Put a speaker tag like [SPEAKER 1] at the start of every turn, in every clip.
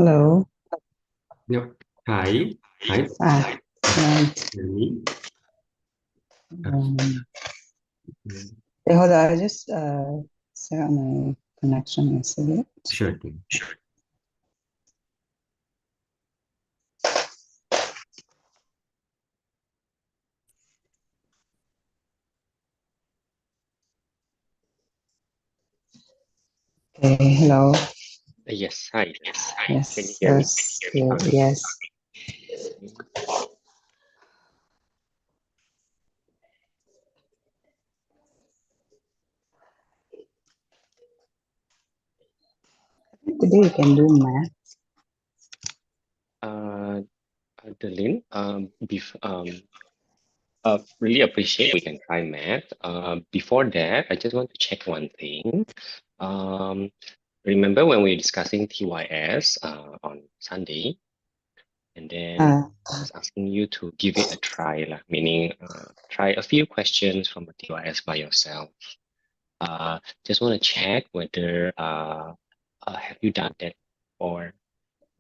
[SPEAKER 1] Hello.
[SPEAKER 2] Yep. Hi. Hi.
[SPEAKER 1] Right.
[SPEAKER 2] Jenny.
[SPEAKER 1] Um,
[SPEAKER 2] Mm,
[SPEAKER 1] hold on, I just set up my connection a second.
[SPEAKER 2] Sure thing.
[SPEAKER 1] Okay, hello.
[SPEAKER 3] Yes, hi. Can you
[SPEAKER 1] Yes,
[SPEAKER 3] hear me?
[SPEAKER 1] that's good. Yes. Today you can do math.
[SPEAKER 3] Derlyn, really appreciate we can try math. Before that, I just want to check one thing. Um, remember when we were discussing TYS on Sunday, and then
[SPEAKER 1] Uh,
[SPEAKER 3] I was asking you to give it a try, lah, meaning try a few questions from a TYS by yourself. Just want to check whether have you done that or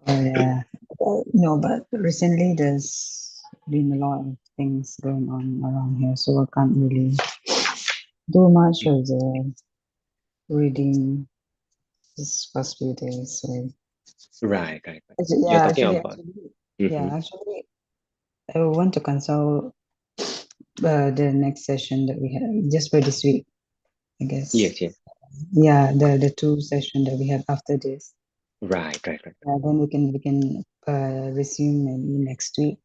[SPEAKER 1] oh yeah. No, but recently there's been a lot of things going on around here, so I can't really do much of the reading this past few days. So
[SPEAKER 3] right, right, right.
[SPEAKER 1] actually,
[SPEAKER 3] You're
[SPEAKER 1] yeah,
[SPEAKER 3] talking
[SPEAKER 1] actually,
[SPEAKER 3] about.
[SPEAKER 1] actually,
[SPEAKER 3] Mhm.
[SPEAKER 1] yeah, actually, I want to consult the next session that we have just for this week, I guess.
[SPEAKER 3] Yes, yes.
[SPEAKER 1] Yeah, the two session that we have after this.
[SPEAKER 3] Right, right, right,
[SPEAKER 1] Then we can resume maybe next week.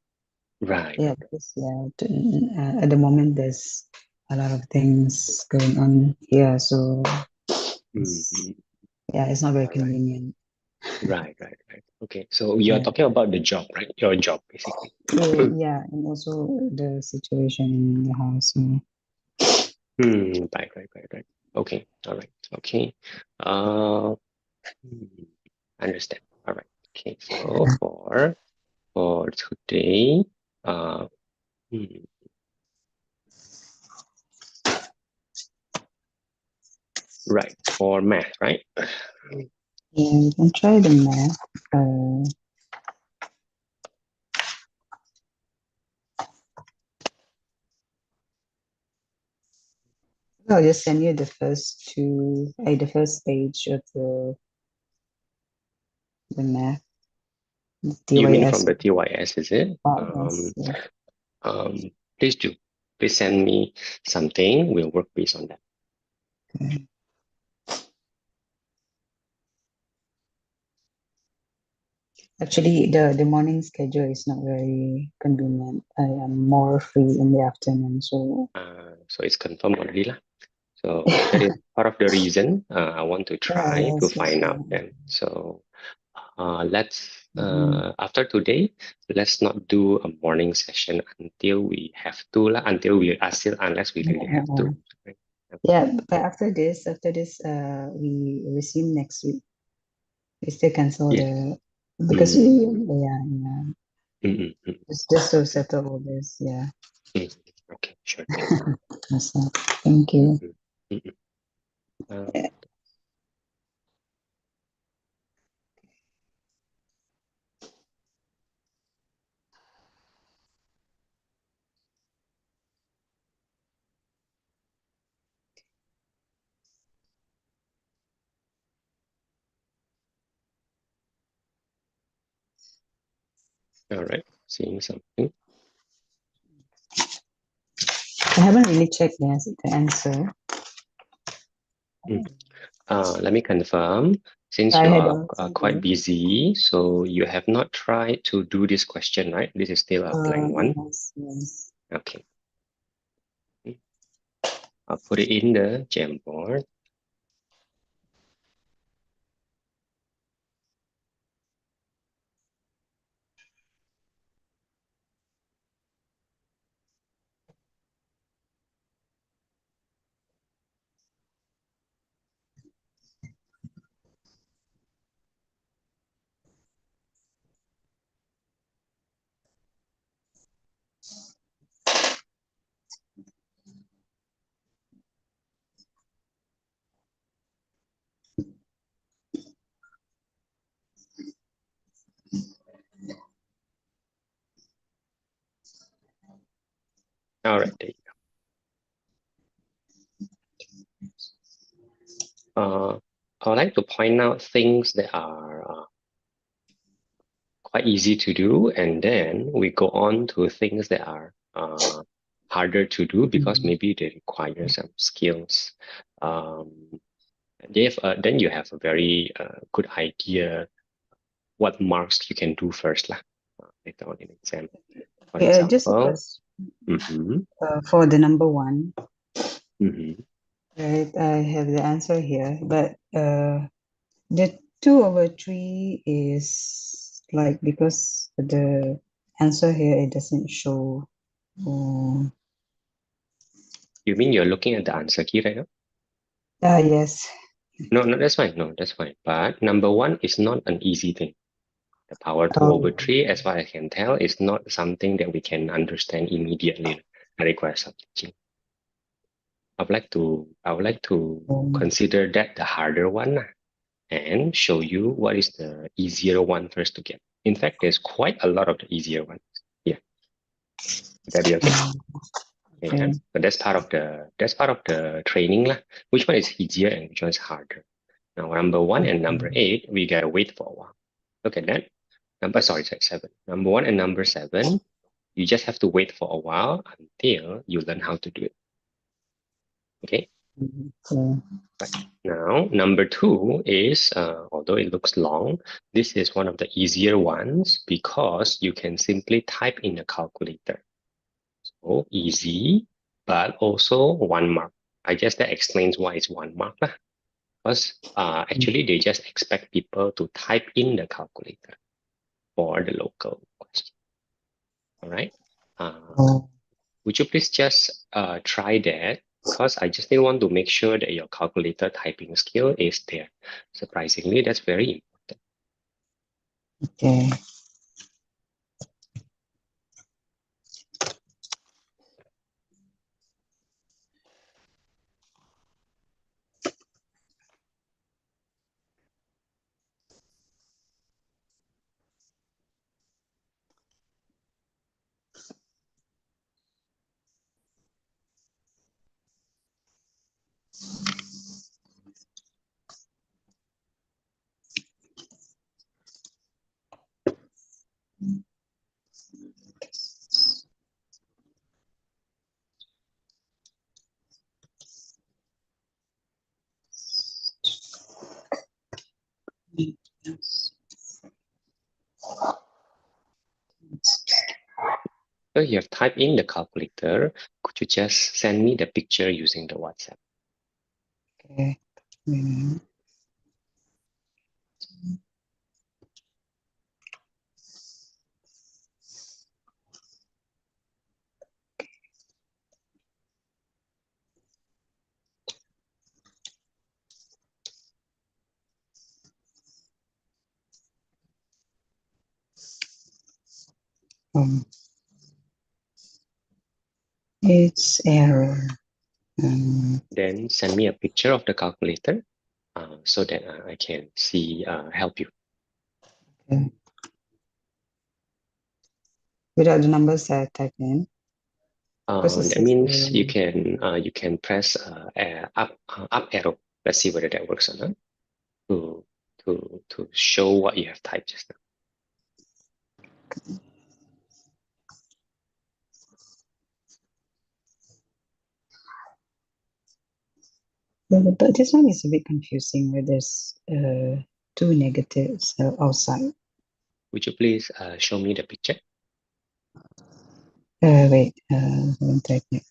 [SPEAKER 3] right,
[SPEAKER 1] Yeah,
[SPEAKER 3] right.
[SPEAKER 1] because at the moment there's a lot of things going on here, so it's,
[SPEAKER 3] Mm-hmm.
[SPEAKER 1] yeah, it's not very
[SPEAKER 3] All right,
[SPEAKER 1] convenient.
[SPEAKER 3] right, right, right. Okay, so you're
[SPEAKER 1] Yeah,
[SPEAKER 3] talking about the job, right? Your job, basically.
[SPEAKER 1] yeah, and also the situation in the house. So,
[SPEAKER 3] Right, right, right, right. Okay, all right, okay. Uh, hmm, understand. All right. Okay, so for today, uh, hmm, right, for math, right?
[SPEAKER 1] yeah, we can try the math. I'll just send you the first page of the math, the
[SPEAKER 3] You mean from
[SPEAKER 1] TYS
[SPEAKER 3] the TYS, is it?
[SPEAKER 1] part. Yes, yeah.
[SPEAKER 3] Please do. Please send me something. We'll work based on that.
[SPEAKER 1] Okay. Actually, the morning schedule is not very convenient. I am more free in the afternoon, so
[SPEAKER 3] So it's confirmed already lah. So that is part of the reason I want to
[SPEAKER 1] yeah,
[SPEAKER 3] try to
[SPEAKER 1] yes, yes,
[SPEAKER 3] find out
[SPEAKER 1] yeah.
[SPEAKER 3] then. So let's
[SPEAKER 1] Mhm.
[SPEAKER 3] after today, let's not do a morning session until we have to lah. Until we are still unless we really have to. Right?
[SPEAKER 1] Yeah, but after this, we resume next week. We still cancel
[SPEAKER 3] Yes.
[SPEAKER 1] the because
[SPEAKER 3] Mm,
[SPEAKER 1] yeah, yeah,
[SPEAKER 3] mm.
[SPEAKER 1] just to
[SPEAKER 3] Okay.
[SPEAKER 1] settle all this. Yeah,
[SPEAKER 3] Mm. Okay. Sure thing.
[SPEAKER 1] that's all. Thank you.
[SPEAKER 3] Mm, mm, mm. Uh, all right. Seeing something.
[SPEAKER 1] I haven't really checked the answer.
[SPEAKER 3] Mm. Let me confirm. Since
[SPEAKER 1] I
[SPEAKER 3] you
[SPEAKER 1] had
[SPEAKER 3] are
[SPEAKER 1] also
[SPEAKER 3] quite busy, so you have not tried to do this question, right? This is still a blank one.
[SPEAKER 1] yes, yes.
[SPEAKER 3] Okay. I'll put it in the Jamboard. I would like to point out things that are quite easy to do, and then we go on to things that are harder to do because maybe they require some skills. Then you have a very good idea what marks you can do first lah, later on in exam. For
[SPEAKER 1] Just
[SPEAKER 3] example,
[SPEAKER 1] because for the number 1, right, I have the answer here, but the 2/3 is like, because the answer here, it doesn't show.
[SPEAKER 3] You mean you're looking at the answer key right now?
[SPEAKER 1] Yes.
[SPEAKER 3] No, that's fine. No, that's fine. But number 1 is not an easy thing. The power 2/3, as far as I can tell, is not something that we can understand immediately. It requires some teaching. I would like to consider that the harder one and show you what is the easier one first to get. In fact, there's quite a lot of the easier ones. Yeah. Would that be okay? Yeah. But that's part of the training lah. Which one is easier and which one is harder? Now, number 1 and number 8, we gotta wait for a while. Look at that. Sorry, 7. Number 1 and number 7, you just have to wait for a while until you learn how to do it. Okay. Right. Now, number 2 is, although it looks long, this is one of the easier ones because you can simply type in the calculator. So easy, but also 1 mark. I guess that explains why it's 1 mark. Because actually, they just expect people to type in the calculator for the local question. All right. Would you please just try that? Because I just want to make sure that your calculator typing skill is there. Surprisingly, that's very important.
[SPEAKER 1] Okay.
[SPEAKER 3] So you have typed in the calculator. Could you just send me the picture using the WhatsApp?
[SPEAKER 1] Okay. It's error.
[SPEAKER 3] Then send me a picture of the calculator so that I can see, help you.
[SPEAKER 1] Okay. Without the numbers I type in.
[SPEAKER 3] That means you can press up arrow. Let's see whether that works or not. To show what you have typed just now.
[SPEAKER 1] But this one is a bit confusing where there's 2 negatives outside.
[SPEAKER 3] Would you please show me the picture?
[SPEAKER 1] Wait, one second.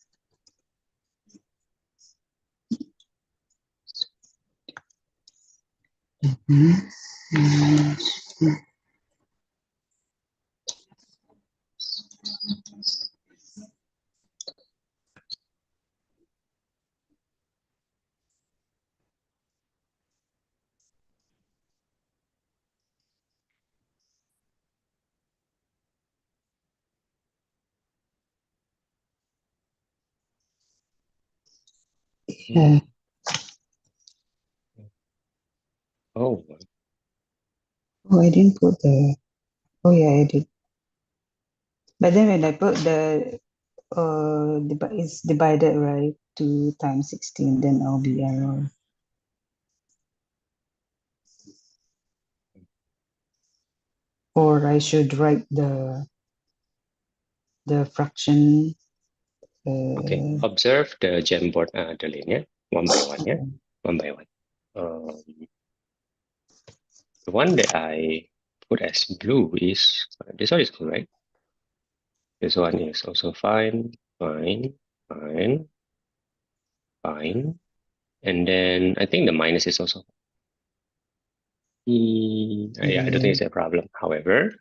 [SPEAKER 1] Yeah.
[SPEAKER 3] Oh,
[SPEAKER 1] I didn't put the. Oh yeah, I did. But then when I put the it's divided, right? 2 times 16, then I'll be error. Or I should write the fraction.
[SPEAKER 3] Okay, observe the Jamboard, Derlyn, yeah? One by one, yeah? One by one. The one that I put as blue is, this one is correct. This one is also fine, fine, fine, fine. And then I think the minus is also, yeah, I don't think it's a problem. However,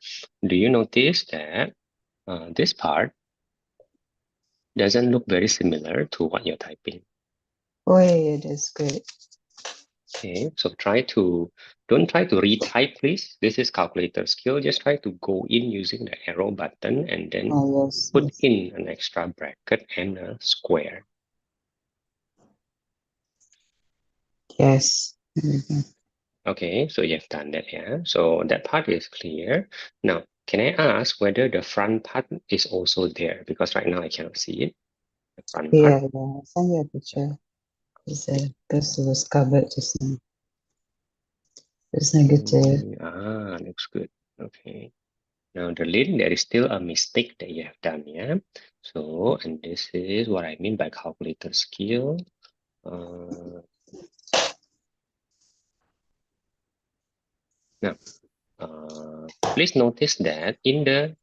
[SPEAKER 3] do you notice that this part doesn't look very similar to what you're typing?
[SPEAKER 1] Oh, yeah, that's good.
[SPEAKER 3] Okay, so don't try to retype, please. This is calculator skill. Just try to go in using the arrow button and then
[SPEAKER 1] Oh, yes,
[SPEAKER 3] put
[SPEAKER 1] yes.
[SPEAKER 3] in an extra bracket and a square.
[SPEAKER 1] Yes.
[SPEAKER 3] Okay, so you have done that, yeah? So that part is clear. Now, can I ask whether the front part is also there? Because right now I cannot see it, the front part.
[SPEAKER 1] Yeah, yeah. Send you a picture. It's because it was covered just now. It's negative.
[SPEAKER 3] Looks good. Okay. Now, Derlyn, there is still a mistake that you have done, yeah? So, and this is what I mean by calculator skill. Now, please notice that in the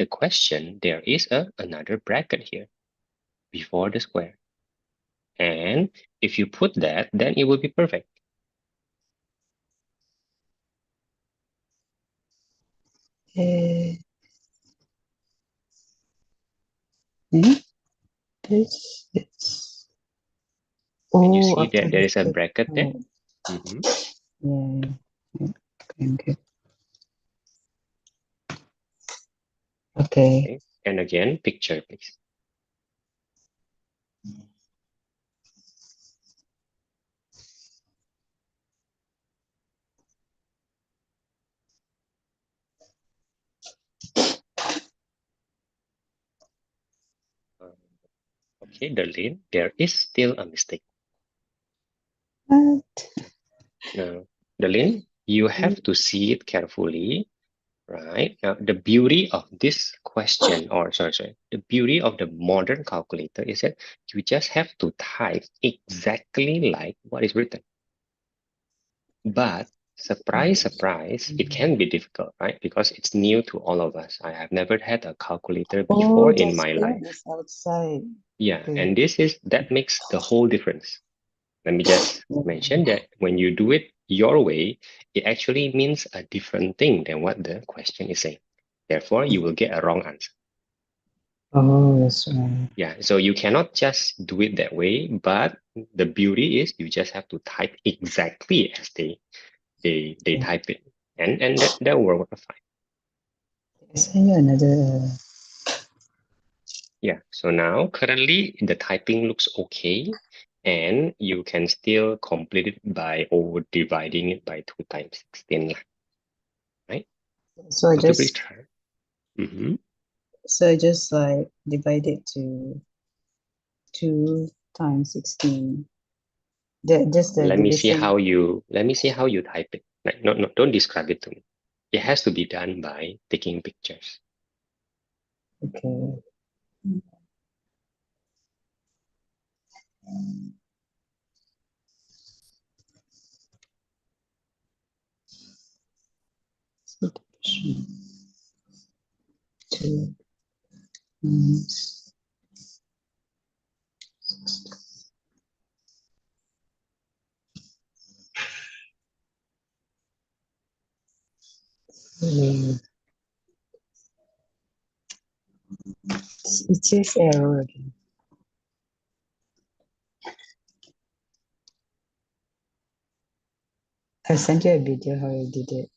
[SPEAKER 3] question there is another bracket here before the square, and if you put that, then it will be perfect.
[SPEAKER 1] This it's
[SPEAKER 3] Can you
[SPEAKER 1] oh
[SPEAKER 3] see
[SPEAKER 1] after
[SPEAKER 3] that there
[SPEAKER 1] the
[SPEAKER 3] is a bracket there?
[SPEAKER 1] oh, yeah, yeah. Thank you. Okay.
[SPEAKER 3] Okay. And again, picture, please. Okay, Derlyn, there is still a mistake.
[SPEAKER 1] What?
[SPEAKER 3] Now, Derlyn, you have to see it carefully, right? Now, the beauty of this question, or sorry, the beauty of the modern calculator is that you just have to type exactly like what is written. But surprise, surprise, it can be difficult, right? Because it's new to all of us. I have never had a calculator before
[SPEAKER 1] Oh,
[SPEAKER 3] in
[SPEAKER 1] that's
[SPEAKER 3] my
[SPEAKER 1] good.
[SPEAKER 3] life.
[SPEAKER 1] It's outside.
[SPEAKER 3] Yeah,
[SPEAKER 1] Okay.
[SPEAKER 3] and that makes the whole difference. Let me just mention that when you do it your way, it actually means a different thing than what the question is saying. Therefore, you will get a wrong answer.
[SPEAKER 1] Oh, that's right.
[SPEAKER 3] Yeah, so you cannot just do it that way, but the beauty is you just have to type exactly as they type it. And that will work fine.
[SPEAKER 1] Send you another.
[SPEAKER 3] Yeah, so now currently the typing looks okay, and you can still complete it by over dividing it by 2 times 16, right?
[SPEAKER 1] So I
[SPEAKER 3] Could you please
[SPEAKER 1] just
[SPEAKER 3] try? Mm-hmm.
[SPEAKER 1] like divide it to 2 times 16. Just the division.
[SPEAKER 3] Let me see how you type it. Like, no, don't describe it to me. It has to be done by taking pictures.
[SPEAKER 1] Okay. So division 2 times 16. It says error again. I sent you a video how I did it.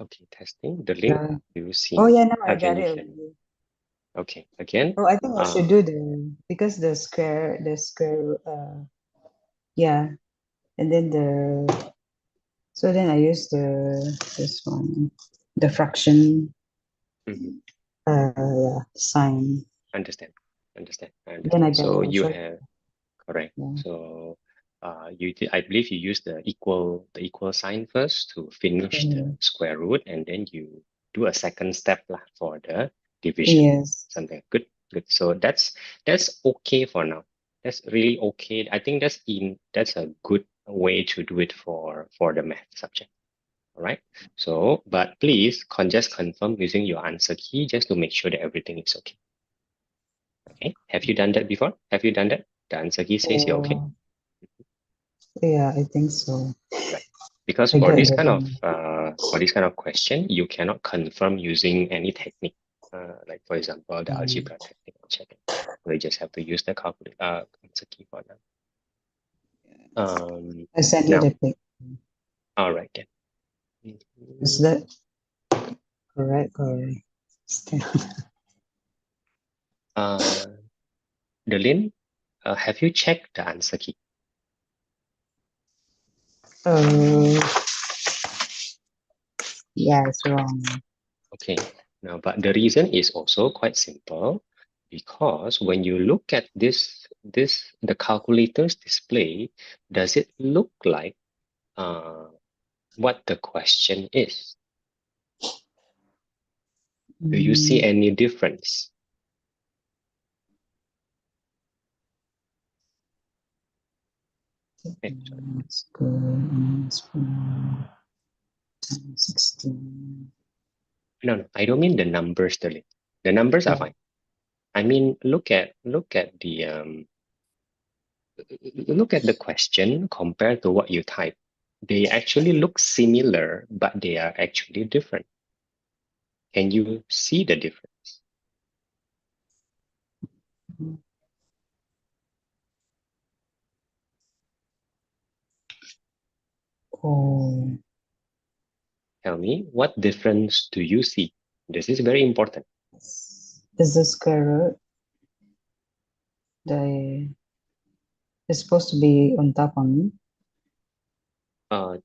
[SPEAKER 3] Okay, testing. The link
[SPEAKER 1] Uh,
[SPEAKER 3] you see.
[SPEAKER 1] oh yeah, no, I
[SPEAKER 3] Can
[SPEAKER 1] got
[SPEAKER 3] you
[SPEAKER 1] it
[SPEAKER 3] share?
[SPEAKER 1] already.
[SPEAKER 3] Okay, again.
[SPEAKER 1] Oh, I think I should do because the square, yeah, and then so then I use this one, the fraction,
[SPEAKER 3] Mhm.
[SPEAKER 1] yeah, sign.
[SPEAKER 3] Understand. Understand. I
[SPEAKER 1] Then I
[SPEAKER 3] understand.
[SPEAKER 1] got
[SPEAKER 3] So
[SPEAKER 1] it. I
[SPEAKER 3] you
[SPEAKER 1] show.
[SPEAKER 3] have correct.
[SPEAKER 1] Yeah.
[SPEAKER 3] So I believe you use the equal sign first to finish the
[SPEAKER 1] Mm,
[SPEAKER 3] square root, and then you do a second step lah for the division.
[SPEAKER 1] yes.
[SPEAKER 3] Something good, good. So that's okay for now. That's really okay. I think that's a good way to do it for the math subject. All right. So, but please just confirm using your answer key just to make sure that everything is okay. Okay. Have you done that before? Have you done that? The answer key says you're okay.
[SPEAKER 1] Oh, yeah, I think so.
[SPEAKER 3] Right. Because
[SPEAKER 1] I
[SPEAKER 3] for
[SPEAKER 1] got
[SPEAKER 3] this kind of
[SPEAKER 1] the.
[SPEAKER 3] question, you cannot confirm using any technique. Like for example, the
[SPEAKER 1] Mm,
[SPEAKER 3] algebra technique or checking. We just have to use the calculator answer key for now.
[SPEAKER 1] I sent you
[SPEAKER 3] Now,
[SPEAKER 1] the pic.
[SPEAKER 3] all right then.
[SPEAKER 1] Is that correct or still?
[SPEAKER 3] Derlyn, have you checked the answer key?
[SPEAKER 1] Oh, yeah, it's wrong.
[SPEAKER 3] Okay. Now, but the reason is also quite simple because when you look at the calculator's display, does it look like what the question is? Do you see
[SPEAKER 1] Mm,
[SPEAKER 3] any difference? Okay, sorry.
[SPEAKER 1] let's go. Let's go. 16.
[SPEAKER 3] No, I don't mean the numbers, Derlyn. The numbers are
[SPEAKER 1] Oh,
[SPEAKER 3] fine. I mean, look at the question compared to what you type. They actually look similar, but they are actually different. Can you see the difference?
[SPEAKER 1] oh,
[SPEAKER 3] Tell me, what difference do you see? This is very important.
[SPEAKER 1] is the square root the is supposed to be on top on me?
[SPEAKER 3] Uh,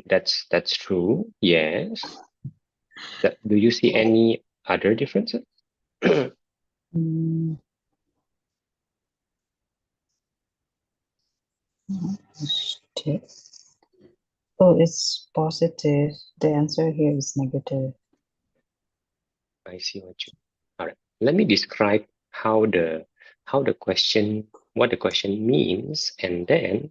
[SPEAKER 3] that's true. Yes. Do you see any other differences?
[SPEAKER 1] Mm, shit. Oh, it's positive. The answer here is negative.
[SPEAKER 3] I see what you. All right. Let me describe what the question means, and then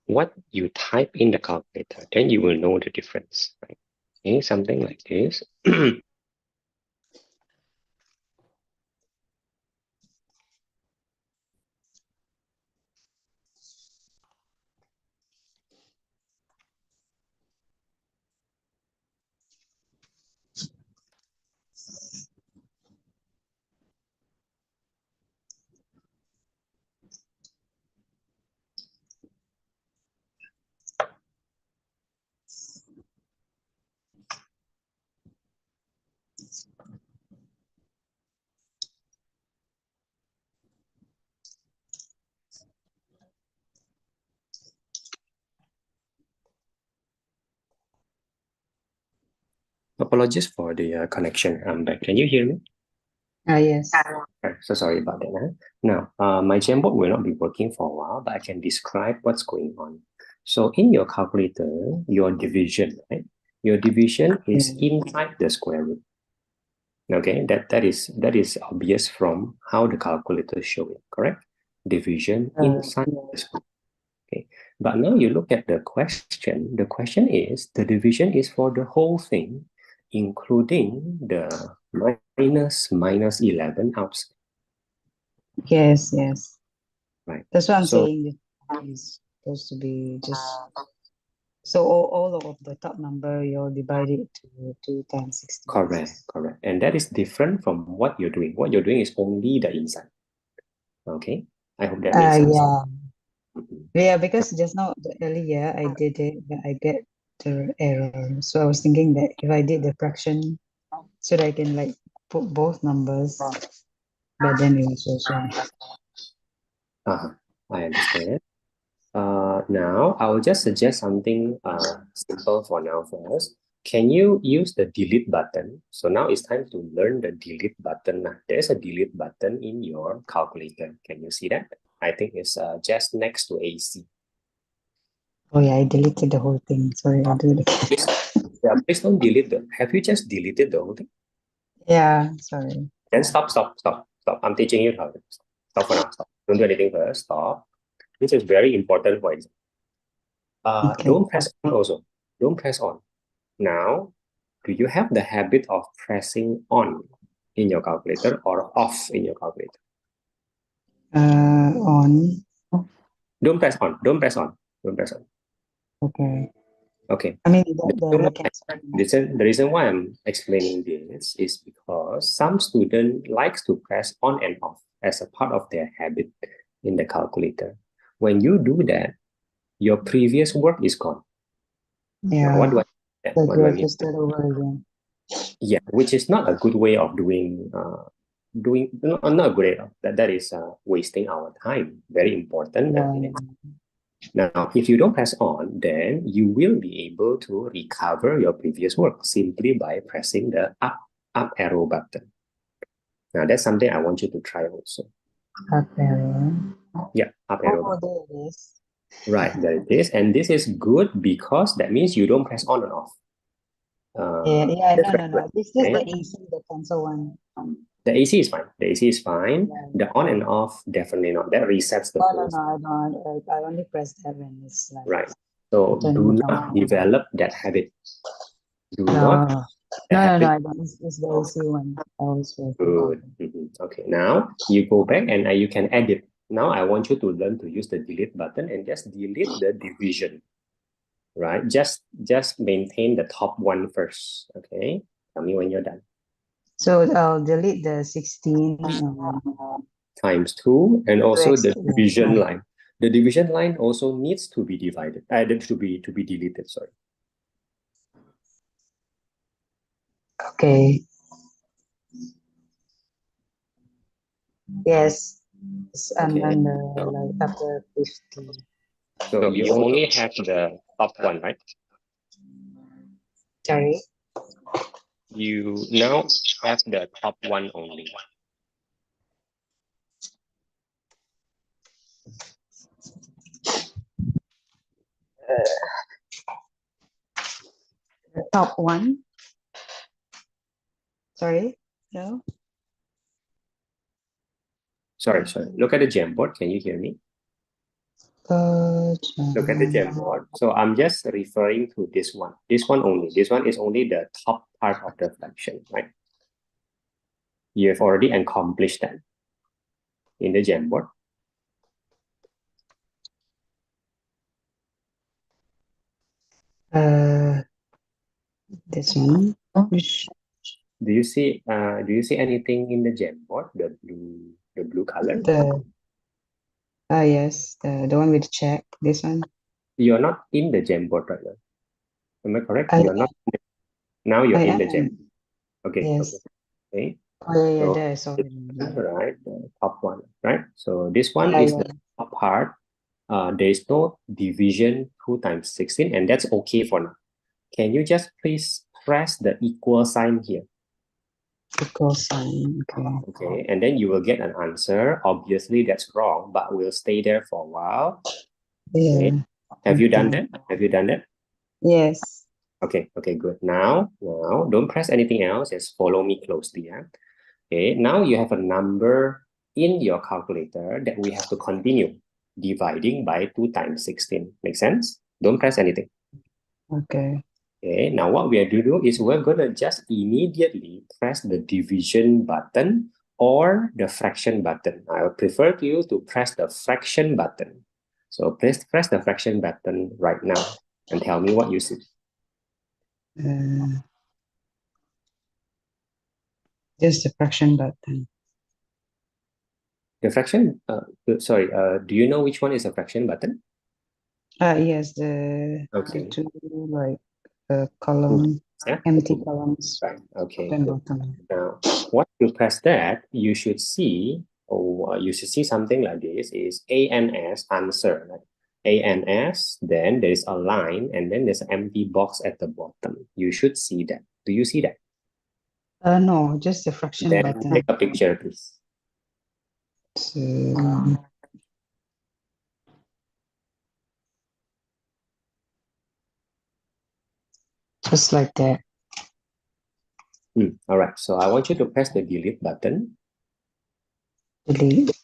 [SPEAKER 3] what you type in the calculator. Then you will know the difference. Right? Okay, something like this. Apologies for the connection. I'm back. Can you hear me?
[SPEAKER 1] Ah, yes.
[SPEAKER 3] So sorry about that. Now, my Jamboard will not be working for a while, but I can describe what's going on. So in your calculator, your division, right? Your division is
[SPEAKER 1] Yeah.
[SPEAKER 3] inside the square root. Okay, that is obvious from how the calculator show it, correct? Division inside
[SPEAKER 1] Yeah.
[SPEAKER 3] the square. Okay, but now you look at the question. The question is the division is for the whole thing, including the minus 11 outside,
[SPEAKER 1] Yes, yes.
[SPEAKER 3] right?
[SPEAKER 1] That's what I'm
[SPEAKER 3] So
[SPEAKER 1] saying. It's supposed to be just so all of the top number you'll divide it to 2 times 16.
[SPEAKER 3] correct. And that is different from what you're doing. What you're doing is only the inside. Okay, I hope that makes sense.
[SPEAKER 1] Yeah.
[SPEAKER 3] Mhm.
[SPEAKER 1] Yeah, because just now earlier I did it, but I get the error. So I was thinking that if I did the fraction, so that I can like put both numbers, but then it was also
[SPEAKER 3] I understand. Now I will just suggest something simple for now first. Can you use the delete button? So now it's time to learn the delete button. There's a delete button in your calculator. Can you see that? I think it's just next to AC.
[SPEAKER 1] oh yeah, I deleted the whole thing. Sorry, I'll do it again.
[SPEAKER 3] Please don't delete the. Have you just deleted the whole thing?
[SPEAKER 1] Yeah, sorry.
[SPEAKER 3] Then stop. I'm teaching you how to stop for now. Stop. Don't do anything first. Stop. This is very important for example.
[SPEAKER 1] Okay.
[SPEAKER 3] Don't press on also. Don't press on. Now, do you have the habit of pressing on in your calculator or off in your calculator?
[SPEAKER 1] On.
[SPEAKER 3] Don't press on. Don't press on. Don't press on.
[SPEAKER 1] Okay.
[SPEAKER 3] Okay.
[SPEAKER 1] I mean
[SPEAKER 3] The reason why I'm explaining this is because some student likes to press on and off as a part of their habit in the calculator. When you do that, your previous work is gone.
[SPEAKER 1] Yeah.
[SPEAKER 3] What do I
[SPEAKER 1] Like
[SPEAKER 3] what
[SPEAKER 1] you
[SPEAKER 3] do I
[SPEAKER 1] have
[SPEAKER 3] mean?
[SPEAKER 1] to start over again.
[SPEAKER 3] Yeah, which is not a good way of doing not a good way. That is wasting our time. Very important.
[SPEAKER 1] Yeah.
[SPEAKER 3] Now, if you don't press on, then you will be able to recover your previous work simply by pressing the up arrow button. Now, that's something I want you to try also.
[SPEAKER 1] Up arrow.
[SPEAKER 3] Yeah, up arrow
[SPEAKER 1] Oh,
[SPEAKER 3] button.
[SPEAKER 1] there it is.
[SPEAKER 3] Right, there it is. And this is good because that means you don't press on and off.
[SPEAKER 1] Yeah,
[SPEAKER 3] That's
[SPEAKER 1] no. This is
[SPEAKER 3] okay.
[SPEAKER 1] the AC, the cancel one.
[SPEAKER 3] The AC is fine. The AC is fine.
[SPEAKER 1] Yeah.
[SPEAKER 3] The on and off, definitely not. That resets the
[SPEAKER 1] No,
[SPEAKER 3] whole
[SPEAKER 1] I don't. I only press that when it's like
[SPEAKER 3] right. So
[SPEAKER 1] turn
[SPEAKER 3] do
[SPEAKER 1] it
[SPEAKER 3] not
[SPEAKER 1] on.
[SPEAKER 3] develop that habit. Do
[SPEAKER 1] No,
[SPEAKER 3] not
[SPEAKER 1] no,
[SPEAKER 3] the habit.
[SPEAKER 1] I don't. It's the AC one. I always press that.
[SPEAKER 3] Good. Okay, now you go back and you can edit. Now I want you to learn to use the delete button and just delete the division, right? Just maintain the top one first. Okay, tell me when you're done.
[SPEAKER 1] So I'll delete the 16
[SPEAKER 3] Times 2 and also the
[SPEAKER 1] yeah.
[SPEAKER 3] division line. The division line also needs to be divided. To be deleted. Sorry.
[SPEAKER 1] Okay. Yes. And
[SPEAKER 3] Okay.
[SPEAKER 1] then like after 50.
[SPEAKER 3] So you only have the top one, right?
[SPEAKER 1] Sorry.
[SPEAKER 3] You now have the top one only.
[SPEAKER 1] The top one. Sorry. No.
[SPEAKER 3] Sorry. Look at the Jamboard. Can you hear me? Look at the Jamboard. So I'm just referring to this one. This one only. This one is only the top part of the fraction, right? You have already accomplished that in the Jamboard.
[SPEAKER 1] This one.
[SPEAKER 3] Do you see anything in the Jamboard? The blue color?
[SPEAKER 1] Yes, the one with check. This one.
[SPEAKER 3] You're not in the Jamboard right now. Am I correct? You're not. Now you're in the Jamboard. Okay.
[SPEAKER 1] Yes.
[SPEAKER 3] Okay.
[SPEAKER 1] Oh yeah,
[SPEAKER 3] So,
[SPEAKER 1] there's already.
[SPEAKER 3] right, the top one, right? So this one is the top part. There is no division 2 times 16, and that's okay for now. Can you just please press the equal sign here?
[SPEAKER 1] Equal sign, okay.
[SPEAKER 3] Okay, and then you will get an answer. Obviously, that's wrong, but we'll stay there for a while.
[SPEAKER 1] Yeah.
[SPEAKER 3] Okay. Have you done that?
[SPEAKER 1] Yes.
[SPEAKER 3] Okay, good. Now, don't press anything else. Just follow me closely. Yeah? Okay, now you have a number in your calculator that we have to continue dividing by 2 times 16. Make sense? Don't press anything.
[SPEAKER 1] Okay.
[SPEAKER 3] Okay, now what we are going to do is we're going to just immediately press the division button or the fraction button. I would prefer you to press the fraction button. So please press the fraction button right now and tell me what you see.
[SPEAKER 1] Just the fraction button.
[SPEAKER 3] The fraction, do you know which one is a fraction button?
[SPEAKER 1] Yes, the
[SPEAKER 3] Okay.
[SPEAKER 1] two, like column,
[SPEAKER 3] Yeah.
[SPEAKER 1] empty columns,
[SPEAKER 3] Right. Okay.
[SPEAKER 1] top and
[SPEAKER 3] Good.
[SPEAKER 1] bottom.
[SPEAKER 3] Now, once you press that, you should see, or you should see something like this: is ANS answer. Right? ANS. Then there is a line, and then there's an empty box at the bottom. You should see that. Do you see that?
[SPEAKER 1] No, just the fraction
[SPEAKER 3] Then
[SPEAKER 1] button.
[SPEAKER 3] take a picture, please.
[SPEAKER 1] So, just like that.
[SPEAKER 3] All right. So I want you to press the delete button.
[SPEAKER 1] Delete.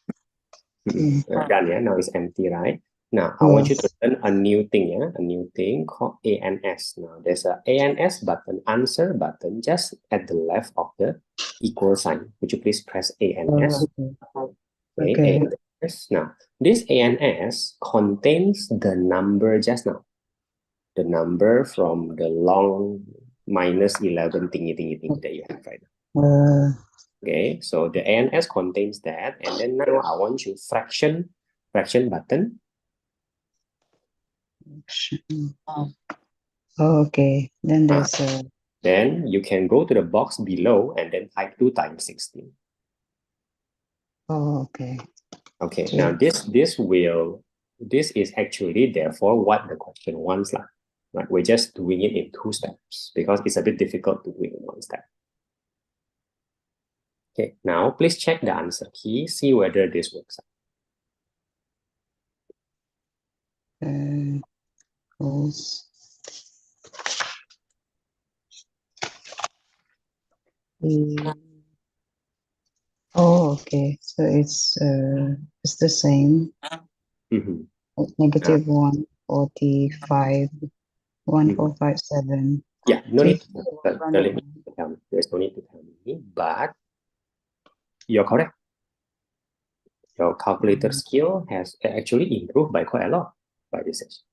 [SPEAKER 3] Done, yeah. Now it's empty, right? Now I want you to
[SPEAKER 1] Yes.
[SPEAKER 3] learn a new thing, yeah, a new thing called ANS. Now there's a ANS button, answer button, just at the left of the equal sign. Would you please press ANS? Okay,
[SPEAKER 1] Okay.
[SPEAKER 3] ANS. Now this ANS contains the number just now, the number from the long -11 thingy that you have right now.
[SPEAKER 1] Uh,
[SPEAKER 3] Okay, so the ANS contains that, and then now I want you fraction button.
[SPEAKER 1] oh, okay. Then there's a.
[SPEAKER 3] Then you can go to the box below and then type 2 times 16.
[SPEAKER 1] Oh, okay.
[SPEAKER 3] Okay,
[SPEAKER 1] So,
[SPEAKER 3] now this is actually therefore what the question wants lah. Right? We're just doing it in 2 steps because it's a bit difficult to do it in 1 step. Okay, now please check the answer key, see whether this works.
[SPEAKER 1] goes. Oh, okay. So it's the same.
[SPEAKER 3] Mhm.
[SPEAKER 1] Negative 145, 1457.
[SPEAKER 3] Yeah, no need to
[SPEAKER 1] Run
[SPEAKER 3] tell
[SPEAKER 1] it.
[SPEAKER 3] me. There's no need to tell me, but you're correct. Your calculator skill has actually improved by quite a lot by this session.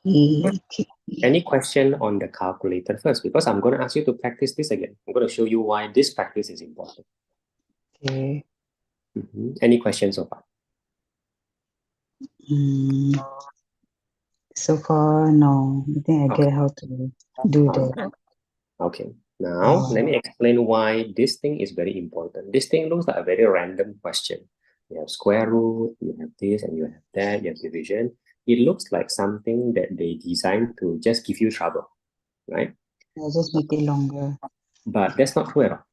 [SPEAKER 1] Okay.
[SPEAKER 3] Any question on the calculator first? Because I'm going to ask you to practice this again. I'm going to show you why this practice is important.
[SPEAKER 1] Okay.
[SPEAKER 3] Any questions so far?
[SPEAKER 1] So far, no. I think I
[SPEAKER 3] Okay.
[SPEAKER 1] get how to do that.
[SPEAKER 3] Okay. Now, let me explain why this thing is very important. This thing looks like a very random question. You have square root, you have this, and you have that, you have division. It looks like something that they designed to just give you trouble, right?
[SPEAKER 1] I'll just make it longer.
[SPEAKER 3] But that's not true at all.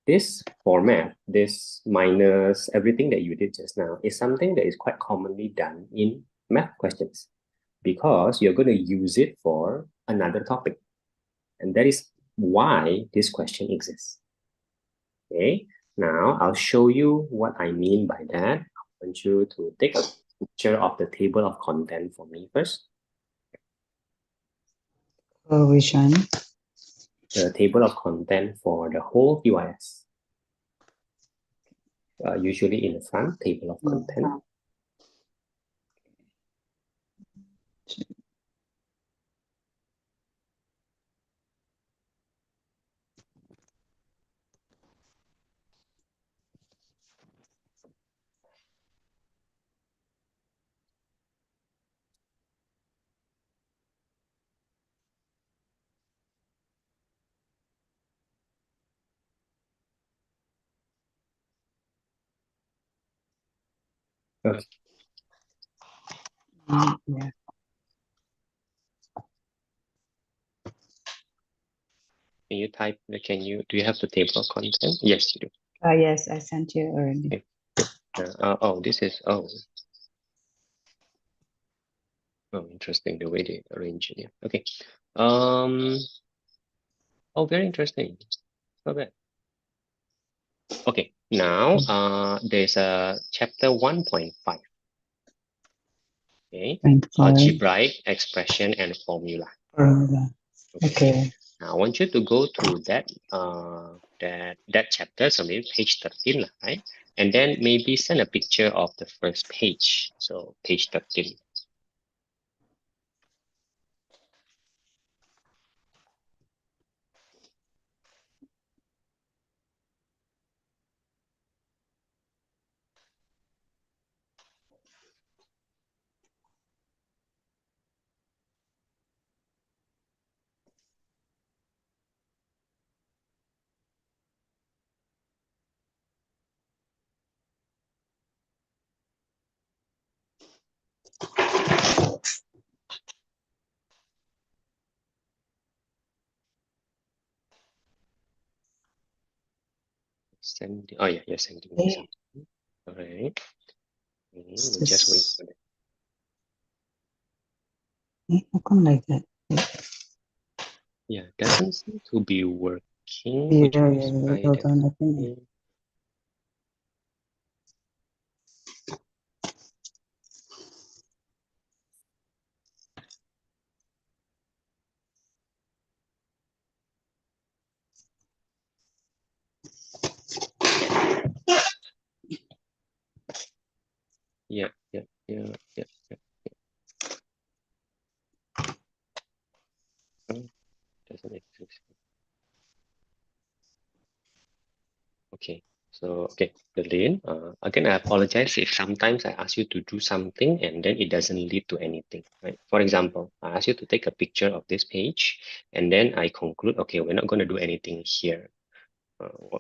[SPEAKER 3] This format, this minus everything that you did just now, is something that is quite commonly done in math questions because you're going to use it for another topic. And that is why this question exists. Okay, now I'll show you what I mean by that. I want you to take a picture of the table of content for me first.
[SPEAKER 1] Which one?
[SPEAKER 3] The table of content for the whole TYS. Usually in the front, table of content. Okay.
[SPEAKER 1] Yeah.
[SPEAKER 3] Can you type, do you have the table of content? Yes, you do.
[SPEAKER 1] Yes, I sent you already.
[SPEAKER 3] Okay. Oh, interesting the way they arrange it. Yeah. Okay. Oh, very interesting. Not bad. Okay. Now, there's a chapter 1.5. Okay. Algebraic expression and formula.
[SPEAKER 1] Okay.
[SPEAKER 3] Now, I want you to go to that chapter, so maybe page 13, right? And then maybe send a picture of the first page. So page 13. sending. Oh yeah, you're sending me
[SPEAKER 1] Okay.
[SPEAKER 3] something. All right. Okay,
[SPEAKER 1] It's
[SPEAKER 3] we'll just wait
[SPEAKER 1] just,
[SPEAKER 3] for that.
[SPEAKER 1] how come like that?
[SPEAKER 3] Yeah, doesn't seem to be working.
[SPEAKER 1] Yeah,
[SPEAKER 3] Would you
[SPEAKER 1] yeah,
[SPEAKER 3] please
[SPEAKER 1] yeah,
[SPEAKER 3] try
[SPEAKER 1] hold
[SPEAKER 3] that
[SPEAKER 1] on, I think.
[SPEAKER 3] again? Yeah, yeah, yeah, yeah, yeah. Oh, doesn't exist. Okay. So, okay, Derlyn, again, I apologize if sometimes I ask you to do something and then it doesn't lead to anything, right? For example, I ask you to take a picture of this page and then I conclude, okay, we're not going to do anything here.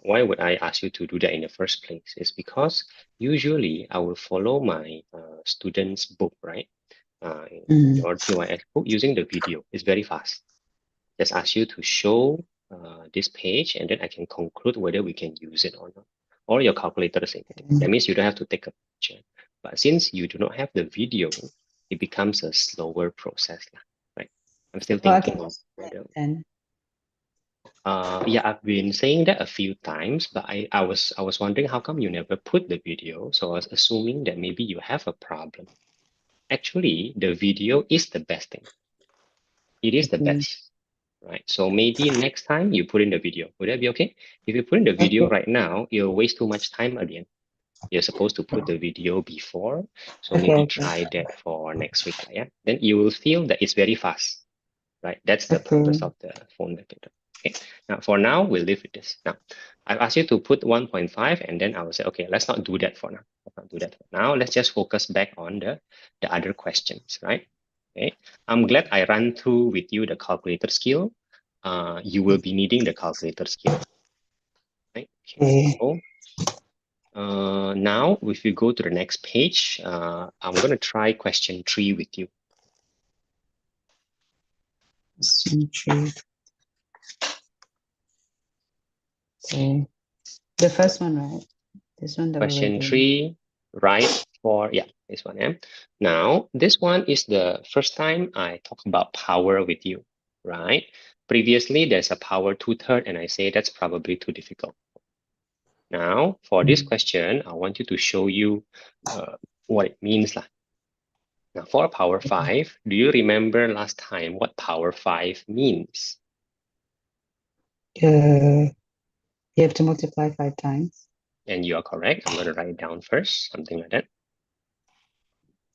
[SPEAKER 3] Why would I ask you to do that in the first place? It's because usually I will follow my student's book, right? Your TYS book using the video. It's very fast. Just ask you to show this page and then I can conclude whether we can use it or not. Or your calculator, the same thing. That means you don't have to take a picture. But since you do not have the video, it becomes a slower process, right? I'm still
[SPEAKER 1] Well, I
[SPEAKER 3] thinking
[SPEAKER 1] can
[SPEAKER 3] of whether.
[SPEAKER 1] then.
[SPEAKER 3] Yeah, I've been saying that a few times, but I was wondering how come you never put the video. So I was assuming that maybe you have a problem. Actually, the video is the best thing. It is the
[SPEAKER 1] Okay.
[SPEAKER 3] best, right? So maybe next time you put in the video. Would that be okay? If you put in the video
[SPEAKER 1] Okay.
[SPEAKER 3] right now, you'll waste too much time again. You're supposed to put the video before. So
[SPEAKER 1] Okay,
[SPEAKER 3] maybe
[SPEAKER 1] okay.
[SPEAKER 3] try that for next week, yeah? Then you will feel that it's very fast, right? That's the purpose
[SPEAKER 1] Okay.
[SPEAKER 3] of the phone method. Okay. Now, for now, we'll live with this. Now, I've asked you to put 1.5, and then I will say, okay, let's not do that for now. Let's not do that for now. Let's just focus back on the other questions, right? Okay. I'm glad I ran through with you the calculator skill. You will be needing the calculator skill, right? Okay.
[SPEAKER 1] Okay.
[SPEAKER 3] So, now, if you go to the next page, I'm going to try question 3 with you.
[SPEAKER 1] Century. Okay. The first one, right? This one that we were
[SPEAKER 3] Question
[SPEAKER 1] doing.
[SPEAKER 3] 3, right for, yeah, this one. Yeah. Now, this one is the first time I talk about power with you, right? Previously, there's a power 2/3, and I say that's probably too difficult. Now, for this question, I want you to show you what it means. Now, for power 5, do you remember last time what power 5 means?
[SPEAKER 1] You have to multiply 5 times.
[SPEAKER 3] And you are correct. I'm going to write it down first, something like that.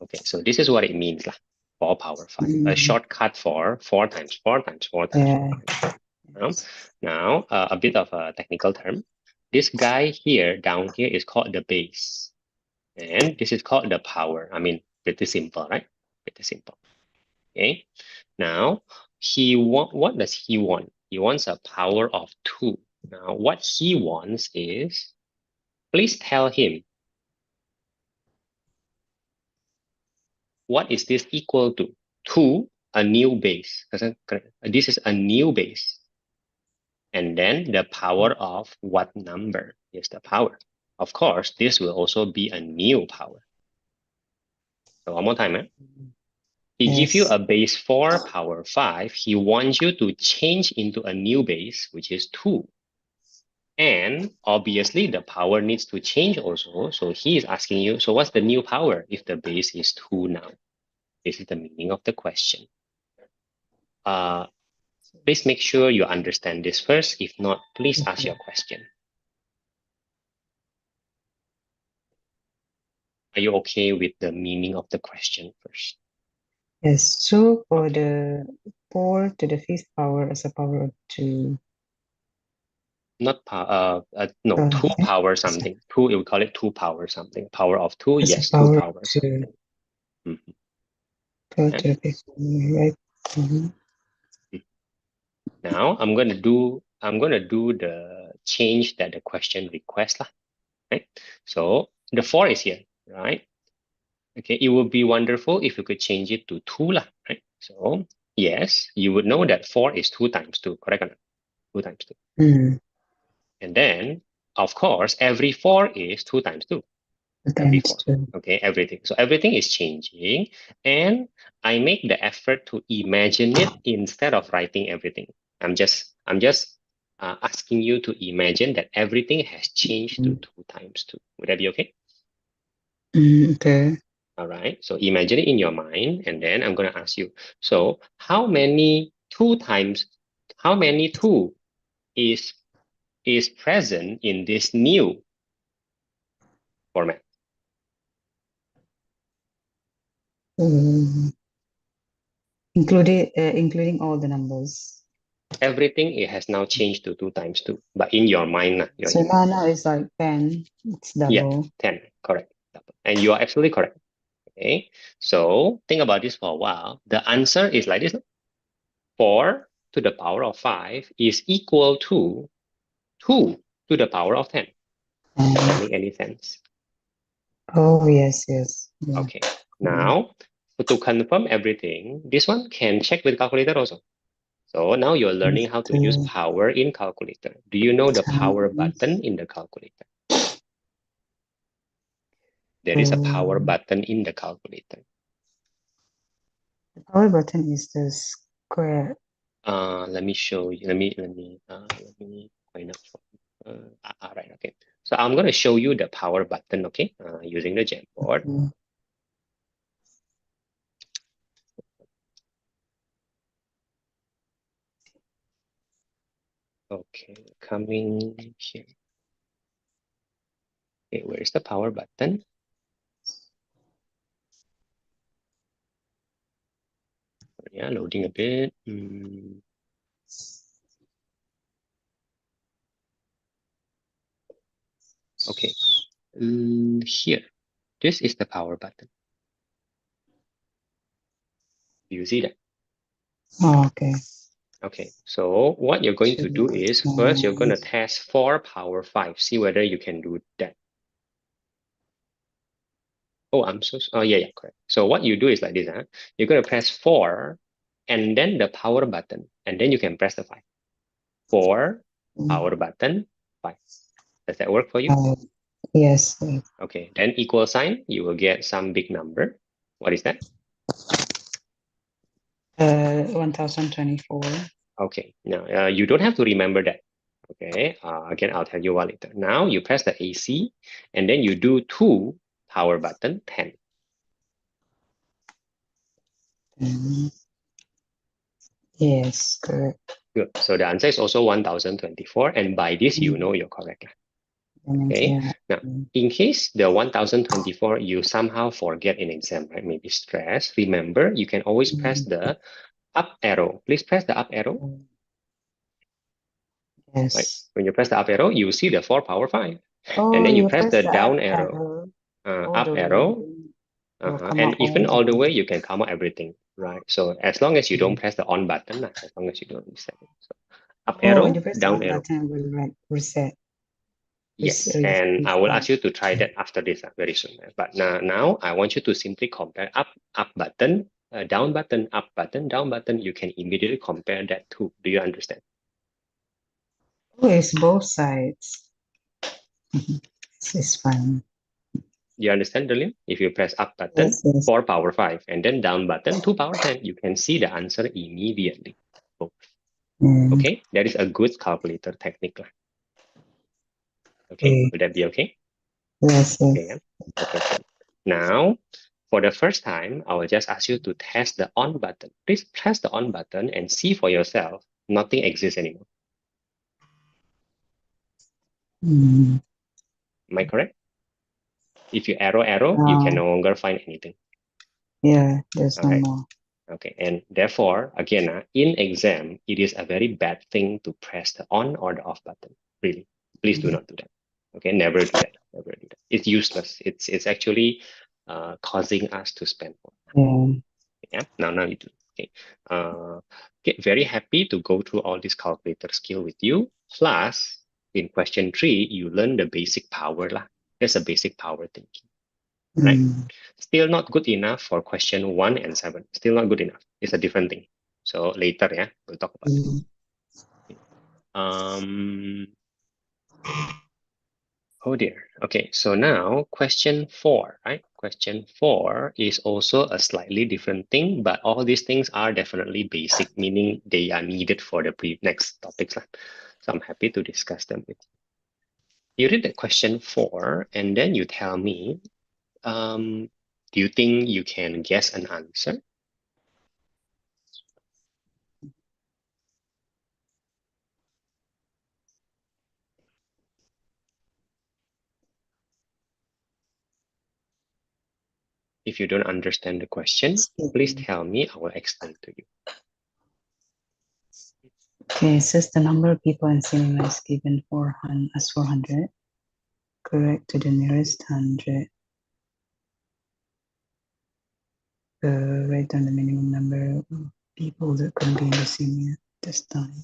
[SPEAKER 3] Okay, so this is what it means for power 5. A shortcut for 4 times 4 times 4 times 4 times. Now, a bit of a technical term. This guy here, down here, is called the base. And this is called the power. I mean, pretty simple, right? Pretty simple. Okay. Now, what does he want? He wants a power of 2. Now, what he wants is, please tell him, what is this equal to? 2, a new base. This is a new base. And then the power of what number is the power? Of course, this will also be a new power. So one more time. He gives you a base 4 power 5. He wants you to change into a new base, which is 2. And obviously, the power needs to change also. So he is asking you, so what's the new power if the base is 2 now? This is the meaning of the question. Please make sure you understand this first. If not, please ask your question. Are you okay with the meaning of the question first?
[SPEAKER 1] Yes, 2 for the 4 to the 5th power is a power of 2.
[SPEAKER 3] Not no, 2 power something. 2, we call it 2 power something. Power of 2,
[SPEAKER 1] It's
[SPEAKER 3] yes,
[SPEAKER 1] a
[SPEAKER 3] 2
[SPEAKER 1] power
[SPEAKER 3] power
[SPEAKER 1] of 2.
[SPEAKER 3] something.
[SPEAKER 1] 4 to the 5th power, right?
[SPEAKER 3] Now I'm gonna do the change that the question requests, right? So the 4 is here, right? Okay, it would be wonderful if you could change it to 2, right? So yes, you would know that 4 is 2 times 2, correct or not? 2 times 2. And then of course, every 4 is 2 times 2. Every 4.
[SPEAKER 1] Times 2.
[SPEAKER 3] Okay, everything. So everything is changing, and I make the effort to imagine it instead of writing everything. I'm just asking you to imagine that everything has changed to 2 times 2. Would that be okay?
[SPEAKER 1] Okay.
[SPEAKER 3] All right. So imagine it in your mind, and then I'm going to ask you. So how many 2 is present in this new format?
[SPEAKER 1] Including all the numbers.
[SPEAKER 3] Everything, it has now changed to 2 times 2. But in your mind, your
[SPEAKER 1] So
[SPEAKER 3] image.
[SPEAKER 1] now it's like 10. It's
[SPEAKER 3] Yeah,
[SPEAKER 1] double.
[SPEAKER 3] 10. Correct. Double. And you are absolutely correct. Okay. So think about this for a while. The answer is like this. 4 to the power of 5 is equal to 2 to the power of 10. Does that make any sense?
[SPEAKER 1] Oh, yes. Yeah.
[SPEAKER 3] Okay. Now, to confirm everything, this one can check with calculator also. So now you're learning how to use power in calculator. Do you know the power button in the calculator? There is a power button in the calculator.
[SPEAKER 1] The power button is the square.
[SPEAKER 3] Let me show you. Let me point out for right. Okay. So I'm going to show you the power button. Okay. Using the Jamboard. Okay. Coming here. Okay. Where is the power button? Yeah, loading a bit. Okay. Here. This is the power button. Do you see that?
[SPEAKER 1] Oh, okay.
[SPEAKER 3] Okay, so what you're going to do is first you're going to test 4 power 5. See whether you can do that. Oh, yeah, correct. So what you do is like this, huh? You're going to press 4 and then the power button, and then you can press the 5. 4, power button, 5. Does that work for you?
[SPEAKER 1] Yes.
[SPEAKER 3] Okay, then equal sign, you will get some big number. What is that?
[SPEAKER 1] 1024.
[SPEAKER 3] Okay, now you don't have to remember that. Okay, again, I'll tell you what later. Now you press the AC and then you do 2 power button 10.
[SPEAKER 1] Yes, correct.
[SPEAKER 3] Good. So the answer is also 1024, and by this you know you're correct. Okay. Now, in case the 1024 you somehow forget in exam, right? Maybe stress. Remember, you can always press the up arrow. Please press the up arrow.
[SPEAKER 1] Yes.
[SPEAKER 3] Right. When you press the up arrow, you see the 4 power 5.
[SPEAKER 1] Oh,
[SPEAKER 3] And then you
[SPEAKER 1] you
[SPEAKER 3] press
[SPEAKER 1] press
[SPEAKER 3] the
[SPEAKER 1] the
[SPEAKER 3] down
[SPEAKER 1] up
[SPEAKER 3] arrow,
[SPEAKER 1] all
[SPEAKER 3] up
[SPEAKER 1] the
[SPEAKER 3] arrow,
[SPEAKER 1] way. Will come
[SPEAKER 3] and
[SPEAKER 1] out
[SPEAKER 3] even
[SPEAKER 1] all
[SPEAKER 3] all the
[SPEAKER 1] the
[SPEAKER 3] way, you can come out everything, right? So as long as you don't press the on button, as long as you don't reset it. So up
[SPEAKER 1] Oh, when
[SPEAKER 3] arrow,
[SPEAKER 1] you press the
[SPEAKER 3] down
[SPEAKER 1] on
[SPEAKER 3] arrow.
[SPEAKER 1] button, it will like reset.
[SPEAKER 3] Yes, and I will ask you to try that after this very soon. But now I want you to simply compare up button, down button, up button, down button. You can immediately compare that too. Do you understand?
[SPEAKER 1] Oh, it's both sides. It's fine.
[SPEAKER 3] You understand, Derlyn? If you press up button,
[SPEAKER 1] Yes.
[SPEAKER 3] 4 power 5, and then down button, 2 power 10, you can see the answer immediately. Okay, that is a good calculator technique. Okay, would that be okay?
[SPEAKER 1] Yes.
[SPEAKER 3] Okay, yeah? Okay, good. Now, for the first time, I will just ask you to test the on button. Please press the on button and see for yourself. Nothing exists anymore. Am I correct? If you arrow, you can no longer find anything.
[SPEAKER 1] Yeah, there's
[SPEAKER 3] All
[SPEAKER 1] no
[SPEAKER 3] right.
[SPEAKER 1] more.
[SPEAKER 3] Okay, and therefore, again, in exam, it is a very bad thing to press the on or the off button. Really, please do not do that. Okay, never do that. Never do that. It's useless. It's actually causing us to spend more. Yeah, now you do. Okay. Get very happy to go through all this calculator skill with you. Plus, in question 3, you learn the basic power lah. That's a basic power thinking. Right? Still not good enough for question 1 and 7. Still not good enough. It's a different thing. So later, yeah, we'll talk about it. Oh dear. Okay, so now question 4, right? Question 4 is also a slightly different thing, but all these things are definitely basic, meaning they are needed for the next topics. So I'm happy to discuss them with you. You read the question 4, and then you tell me, do you think you can guess an answer? If you don't understand the question, please tell me, I will explain to you.
[SPEAKER 1] Okay, it says the number of people in cinema is given as 400. Correct to the nearest 100. Write down the minimum number of people that can be in the cinema at this time.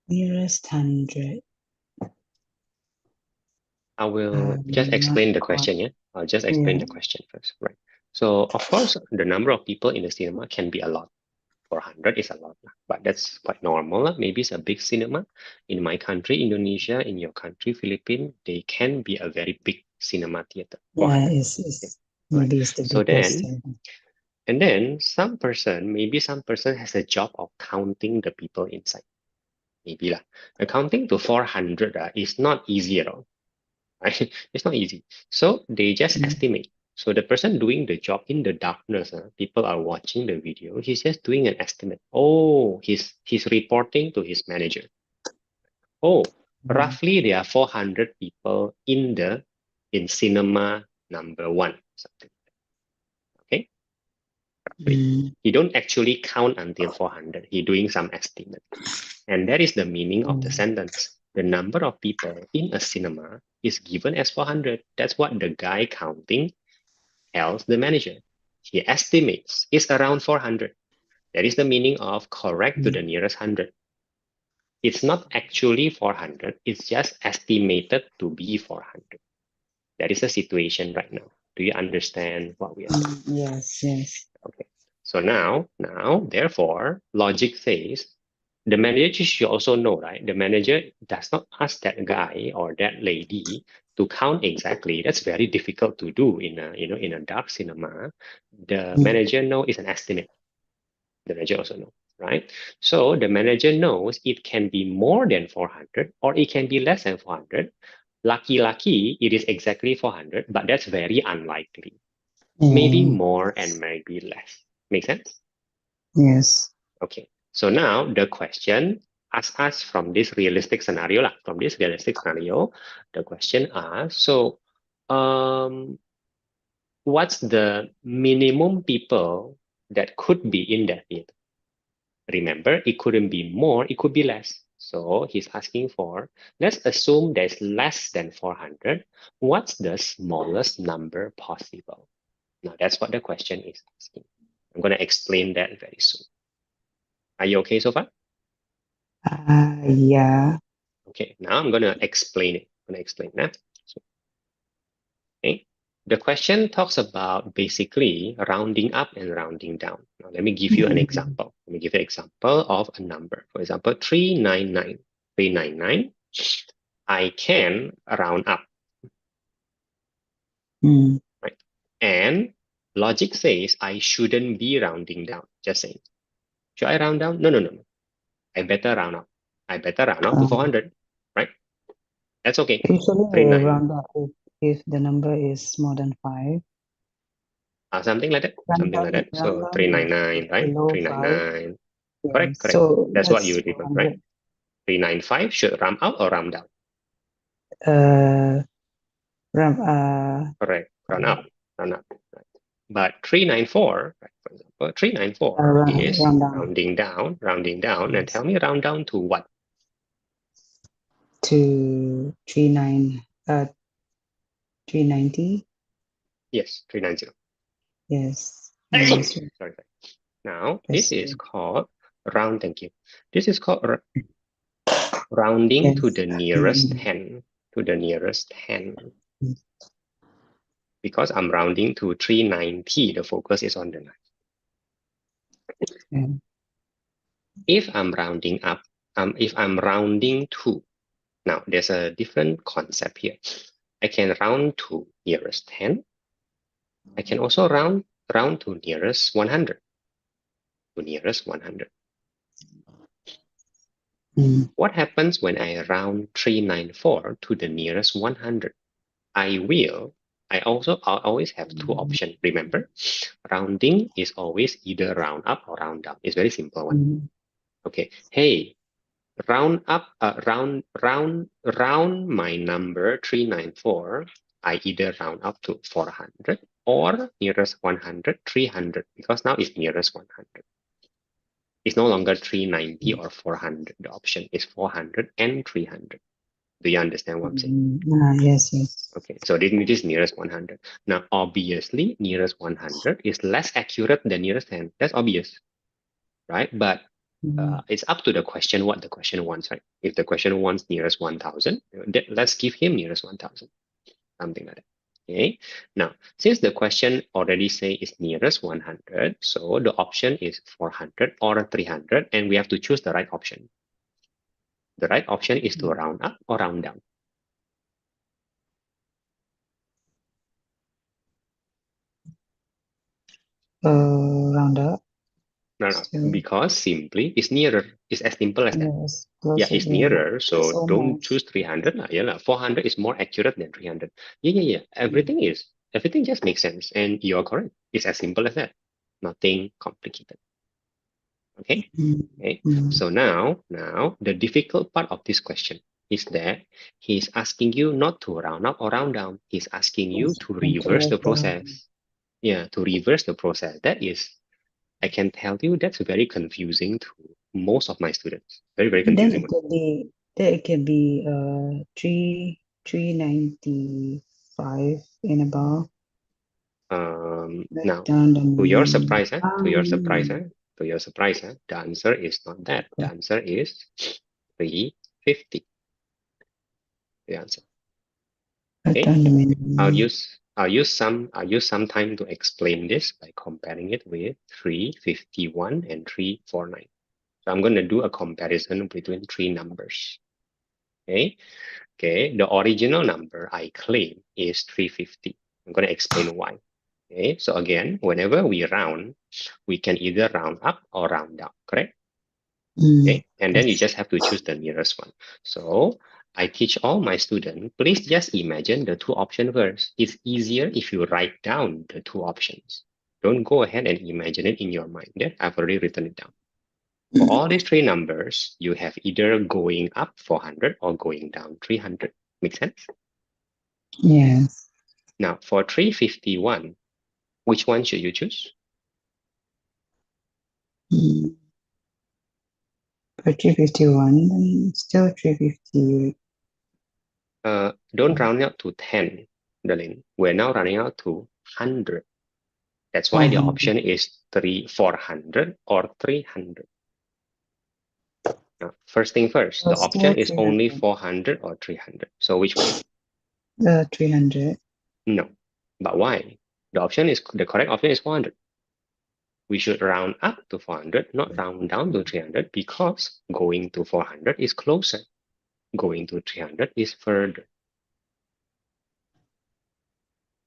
[SPEAKER 1] Nearest 100.
[SPEAKER 3] I will just explain the question, yeah? I'll just explain the question first, right? So, of course, the number of people in the cinema can be a lot. 400 is a lot, but that's quite normal. Maybe it's a big cinema. In my country, Indonesia, in your country, Philippines, they can be a very big cinema theater.
[SPEAKER 1] Yeah,
[SPEAKER 3] 400.
[SPEAKER 1] it's
[SPEAKER 3] Right.
[SPEAKER 1] maybe it's the
[SPEAKER 3] So
[SPEAKER 1] biggest.
[SPEAKER 3] then some person has a job of counting the people inside. Maybe lah. Counting to 400 is not easy at all. Right? It's not easy. So they just estimate. So the person doing the job in the darkness, people are watching the video. He's just doing an estimate. Oh, he's reporting to his manager. Oh, roughly there are 400 people in cinema number 1. Something. Okay. He don't actually count until 400. He doing some estimate. And that is the meaning of the sentence. The number of people in a cinema is given as 400. That's what the guy counting tells the manager. He estimates it's around 400. That is the meaning of correct to the nearest 100. It's not actually 400. It's just estimated to be 400. That is the situation right now. Do you understand what we are saying?
[SPEAKER 1] Yes, yes.
[SPEAKER 3] Okay. So now, therefore, logic says the manager should also know, right? The manager does not ask that guy or that lady to count exactly. That's very difficult to do in a dark cinema. The manager know is an estimate. The manager also know, right? So the manager knows it can be more than 400 or it can be less than 400. Lucky, it is exactly 400, but that's very unlikely. Maybe more and maybe less. Make sense?
[SPEAKER 1] Yes.
[SPEAKER 3] Okay. So now the question asks us from this realistic scenario, the question asks, so what's the minimum people that could be in that theater? Remember, it couldn't be more, it could be less. So he's asking for, let's assume there's less than 400. What's the smallest number possible? Now that's what the question is asking. I'm going to explain that very soon. Are you okay so far?
[SPEAKER 1] Yeah.
[SPEAKER 3] Okay, now I'm going to explain it. I'm going to explain that. Okay. The question talks about basically rounding up and rounding down. Now, let me give you an example. Let me give you an example of a number. For example, 399. 399. I can round up. Right? And logic says I shouldn't be rounding down. Just saying. Should I round down? No. I better round up. I better round up to 400. Right? That's okay.
[SPEAKER 1] Usually
[SPEAKER 3] 39.
[SPEAKER 1] round up if the number is more than 5.
[SPEAKER 3] Something like that. Something like that. So 399, right?
[SPEAKER 1] Below
[SPEAKER 3] 399.
[SPEAKER 1] 5.
[SPEAKER 3] Correct.
[SPEAKER 1] So
[SPEAKER 3] That's what you
[SPEAKER 1] that's
[SPEAKER 3] would prefer, right?
[SPEAKER 1] 400.
[SPEAKER 3] 395 should round up or round down? Correct. Round up. Round up. Right. But 394, right, for example, 394 is
[SPEAKER 1] round down
[SPEAKER 3] rounding down. And
[SPEAKER 1] Yes.
[SPEAKER 3] tell me round down to what?
[SPEAKER 1] To 390.
[SPEAKER 3] Yes, 390.
[SPEAKER 1] Yes.
[SPEAKER 3] Sorry. Now, this is called round. Thank you. This is called rounding to the nearest 10. To the nearest 10. Because I'm rounding to 390, the focus is on the 9. If I'm rounding up, if I'm rounding to Now, there's a different concept here. I can round to nearest 10. I can also round to nearest 100. To nearest 100. What happens when I round 394 to the nearest 100? I always have two options. Remember, rounding is always either round up or round down. It's very simple one. Okay. Hey, round up, round my number 394. I either round up to 400 or nearest 100, 300, because now it's nearest 100. It's no longer 390 or 400. The option is 400 and 300. Do you understand what I'm saying?
[SPEAKER 1] Yes, yes.
[SPEAKER 3] Okay, so this is nearest 100. Now, obviously, nearest 100 is less accurate than nearest 10. That's obvious, right? But it's up to the question what the question wants, right? If the question wants nearest 1000, let's give him nearest 1000, something like that. Okay. Now, since the question already say is nearest 100, so the option is 400 or 300, and we have to choose the right option. The right option is to round up or round down.
[SPEAKER 1] Round up.
[SPEAKER 3] No, because simply it's nearer. It's as simple as that.
[SPEAKER 1] Yes, closer,
[SPEAKER 3] Yeah, it's nearer. So
[SPEAKER 1] it's
[SPEAKER 3] don't
[SPEAKER 1] almost.
[SPEAKER 3] choose 300. Yeah, 400 is more accurate than 300. Yeah. Everything just makes sense. And you're correct. It's as simple as that. Nothing complicated. Okay. Okay. So now the difficult part of this question is that he's asking you not to round up or round down. He's asking you to reverse the process. Yeah, to reverse the process. That is, I can tell you that's very confusing to most of my students. Very, very
[SPEAKER 1] Then
[SPEAKER 3] confusing.
[SPEAKER 1] it could be 395 and above.
[SPEAKER 3] Now,
[SPEAKER 1] Down
[SPEAKER 3] to your surprise, the answer is not that. The answer is 350. The answer. Okay. I'll use some time to explain this by comparing it with 351 and 349. So I'm going to do a comparison between three numbers. Okay. Okay. The original number I claim is 350. I'm going to explain why. Okay. So again, whenever we round, we can either round up or round down, correct? Okay. And then you just have to choose the nearest one. So I teach all my students, please just imagine the two options first. It's easier if you write down the two options. Don't go ahead and imagine it in your mind. Yeah? I've already written it down. For all these three numbers, you have either going up 400 or going down 300. Make sense?
[SPEAKER 1] Yes.
[SPEAKER 3] Now, for 351, which one should you choose?
[SPEAKER 1] For 351, still 350.
[SPEAKER 3] Don't round out to 10, Derlyn. We're now running out to 100. That's why the option is 400 or 300. Now, first thing first, the option is only 400 or 300. So which one?
[SPEAKER 1] 300.
[SPEAKER 3] No. But why? The correct option is 400. We should round up to 400, not round down to 300, because going to 400 is closer. Going to 300 is further.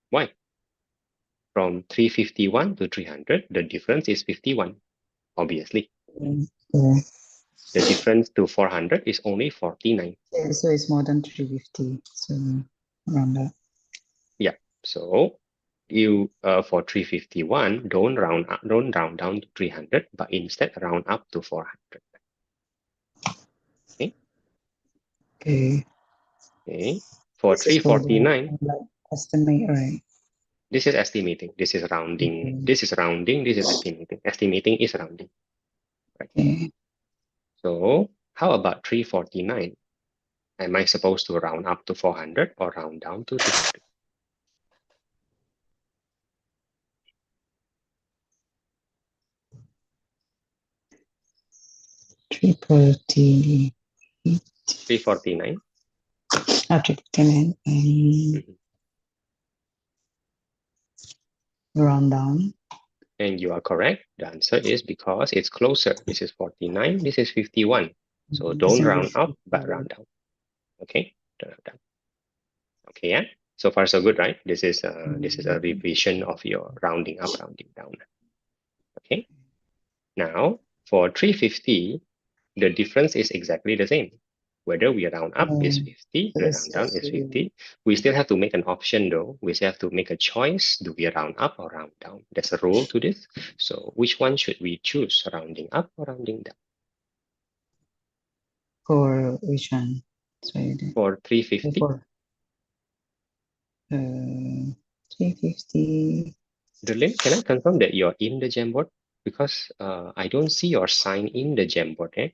[SPEAKER 3] Why? From 351 to 300, the difference is 51, obviously. The difference to 400 is only 49.
[SPEAKER 1] So it's more than 350. So round up.
[SPEAKER 3] Yeah. So you for 351, don't round down to 300, but instead round up to 400. Okay.
[SPEAKER 1] Okay.
[SPEAKER 3] Okay. For 349,
[SPEAKER 1] estimate, right?
[SPEAKER 3] this is estimating. This is rounding. This is rounding. This is estimating. Estimating is rounding. Right.
[SPEAKER 1] Okay.
[SPEAKER 3] So how about 349? Am I supposed to round up to 400 or round down to 300?
[SPEAKER 1] Triple
[SPEAKER 3] 349.
[SPEAKER 1] 349. Round down.
[SPEAKER 3] And you are correct. The answer is because it's closer. This is 49. This is 51. So don't round up, but round down. Okay, done. Okay, yeah. So far so good, right? This is a revision of your rounding up, rounding down. Okay. Now for 350, the difference is exactly the same. Whether we round up is 50, we round down is 50. We still have to make an option though. We still have to make a choice. Do we round up or round down? There's a rule to this. So which one should we choose? Rounding up or rounding down?
[SPEAKER 1] For which one? Sorry,
[SPEAKER 3] For 350,
[SPEAKER 1] for 350.
[SPEAKER 3] Derlyn, can I confirm that you're in the Jamboard? Because I don't see your sign in the Jamboard. Eh?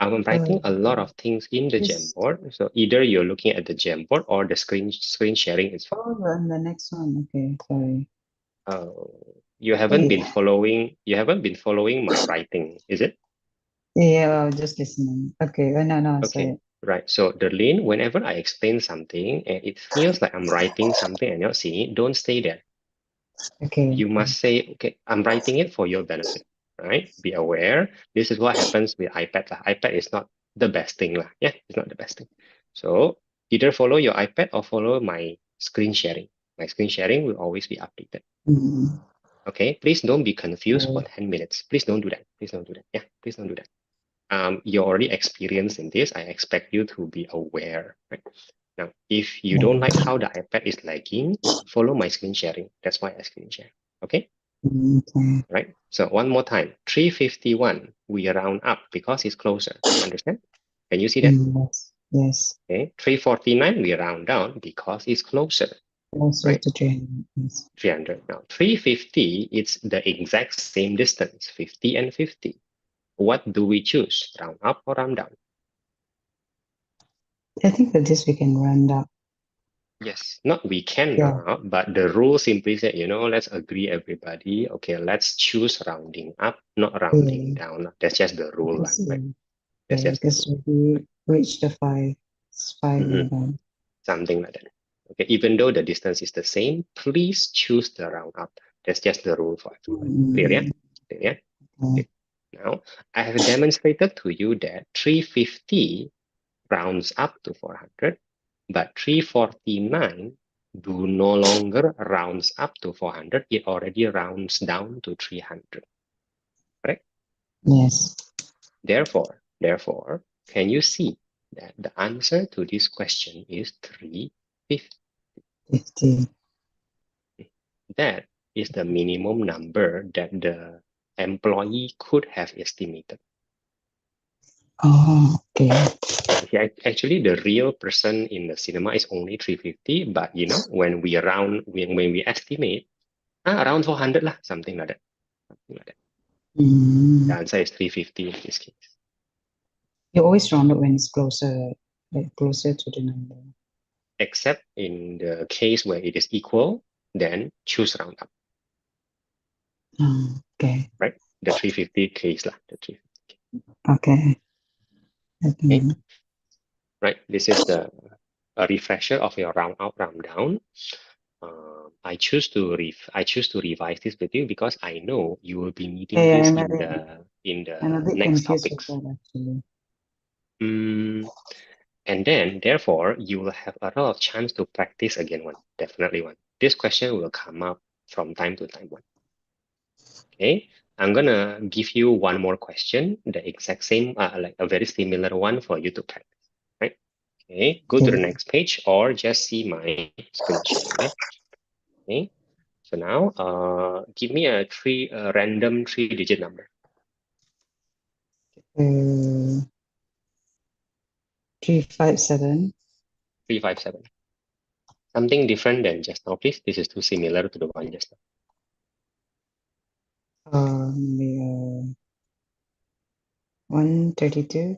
[SPEAKER 3] I'm writing a lot of things in the
[SPEAKER 1] This,
[SPEAKER 3] Jamboard. So either you're looking at the Jamboard or the screen sharing is fine.
[SPEAKER 1] oh, and the next one. Okay, sorry.
[SPEAKER 3] You haven't been following my writing, is it?
[SPEAKER 1] Yeah, I was just listening. Okay, oh, no,
[SPEAKER 3] Okay,
[SPEAKER 1] sorry.
[SPEAKER 3] right. So Derlyn, whenever I explain something and it feels like I'm writing something and not seeing it, don't stay there.
[SPEAKER 1] Okay,
[SPEAKER 3] You must say, okay, I'm writing it for your benefit, right? Be aware. This is what happens with iPad. iPad is not the best thing. Yeah, it's not the best thing. So either follow your iPad or follow my screen sharing. My screen sharing will always be updated.
[SPEAKER 1] Mm,
[SPEAKER 3] Okay, please don't be confused for
[SPEAKER 1] okay.
[SPEAKER 3] 10 minutes. Please don't do that. Please don't do that. Yeah, please don't do that. You're already experienced in this. I expect you to be aware, right? Now, if you don't like how the iPad is lagging, follow my screen sharing. That's why I screen share. Okay?
[SPEAKER 1] Okay.
[SPEAKER 3] Right? So one more time, 351, we round up because it's closer. You understand? Can you see that?
[SPEAKER 1] Yes, yes.
[SPEAKER 3] Okay. 349, we round down because it's closer,
[SPEAKER 1] Also
[SPEAKER 3] right?
[SPEAKER 1] to train. Yes.
[SPEAKER 3] 300. Now, 350, it's the exact same distance, 50 and 50. What do we choose? Round up or round down?
[SPEAKER 1] I think for this we can round up.
[SPEAKER 3] Yes, not we can
[SPEAKER 1] Yeah.
[SPEAKER 3] round up, but the rule simply said, let's agree everybody. Okay, let's choose rounding up, not rounding
[SPEAKER 1] Yeah.
[SPEAKER 3] down. That's just the rule,
[SPEAKER 1] Because,
[SPEAKER 3] right? That's just the
[SPEAKER 1] because
[SPEAKER 3] rule.
[SPEAKER 1] we reached the five. It's five
[SPEAKER 3] Mhm.
[SPEAKER 1] about.
[SPEAKER 3] Something like that. Okay, even though the distance is the same, please choose the round up. That's just the rule for everybody. Clear, yeah? Clear, yeah? Okay. Now, I have demonstrated to you that 350 rounds up to 400, but 349 do no longer rounds up to 400. It already rounds down to 300. Correct?
[SPEAKER 1] Yes.
[SPEAKER 3] Therefore, can you see that the answer to this question is 350?
[SPEAKER 1] 50.
[SPEAKER 3] That is the minimum number that the employee could have estimated.
[SPEAKER 1] Oh, okay.
[SPEAKER 3] Actually, the real person in the cinema is only 350, but when we estimate, around 400 lah, something like that. Something like that. The answer is 350 in this case.
[SPEAKER 1] You always round up when it's closer, like closer to the number.
[SPEAKER 3] Except in the case where it is equal, then choose round up.
[SPEAKER 1] Okay.
[SPEAKER 3] Right? The 350 case lah. The 350.
[SPEAKER 1] Okay.
[SPEAKER 3] Okay. Right. This is a refresher of your round up, round down. I choose to revise this with you because I know you will be needing
[SPEAKER 1] Hey,
[SPEAKER 3] this
[SPEAKER 1] I'm
[SPEAKER 3] in
[SPEAKER 1] a
[SPEAKER 3] the
[SPEAKER 1] bit
[SPEAKER 3] next
[SPEAKER 1] confused with
[SPEAKER 3] topics.
[SPEAKER 1] that actually.
[SPEAKER 3] And then, therefore, you will have a lot of chance to practice again one. Definitely one. This question will come up from time to time one. Okay, I'm gonna give you one more question, the exact same, like a very similar one for you to practice. Right? Okay, go to the next page or just see my screen sharing. Yeah. Okay. So now, give me a random 3-digit number.
[SPEAKER 1] 357.
[SPEAKER 3] 357. Something different than just now, please. This is too similar to the one just now.
[SPEAKER 1] Maybe 132.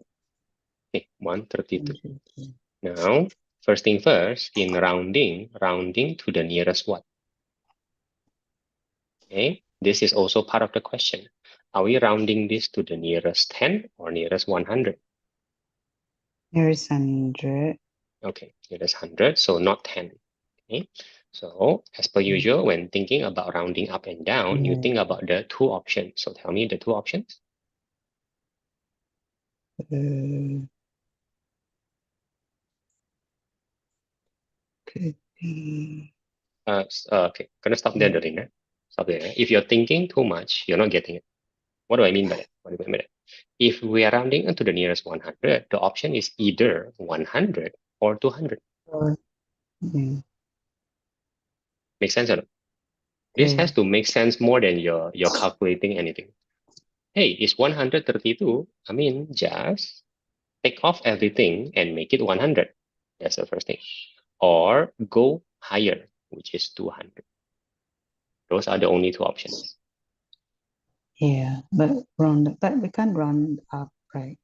[SPEAKER 3] Okay, 132. Now, first thing first, in rounding to the nearest what? Okay, this is also part of the question. Are we rounding this to the nearest 10 or nearest 100?
[SPEAKER 1] Nearest 100.
[SPEAKER 3] Okay, nearest 100, so not 10. Okay, so as per usual, when thinking about rounding up and down, you think about the two options. So tell me the two options.
[SPEAKER 1] could be.
[SPEAKER 3] Okay, gonna stop there, Derlyn. Stop there. If you're thinking too much, you're not getting it. What do I mean by that? What do I mean by that? If we are rounding into the nearest 100, the option is either 100 or 200.
[SPEAKER 1] Or, yeah,
[SPEAKER 3] Make sense or not? This has
[SPEAKER 1] okay.
[SPEAKER 3] to make sense more than you're calculating anything. Hey, it's 132. I mean, just take off everything and make it 100. That's the first thing. Or go higher, which is 200. Those are the only two options.
[SPEAKER 1] Yeah, but we can't round up, right?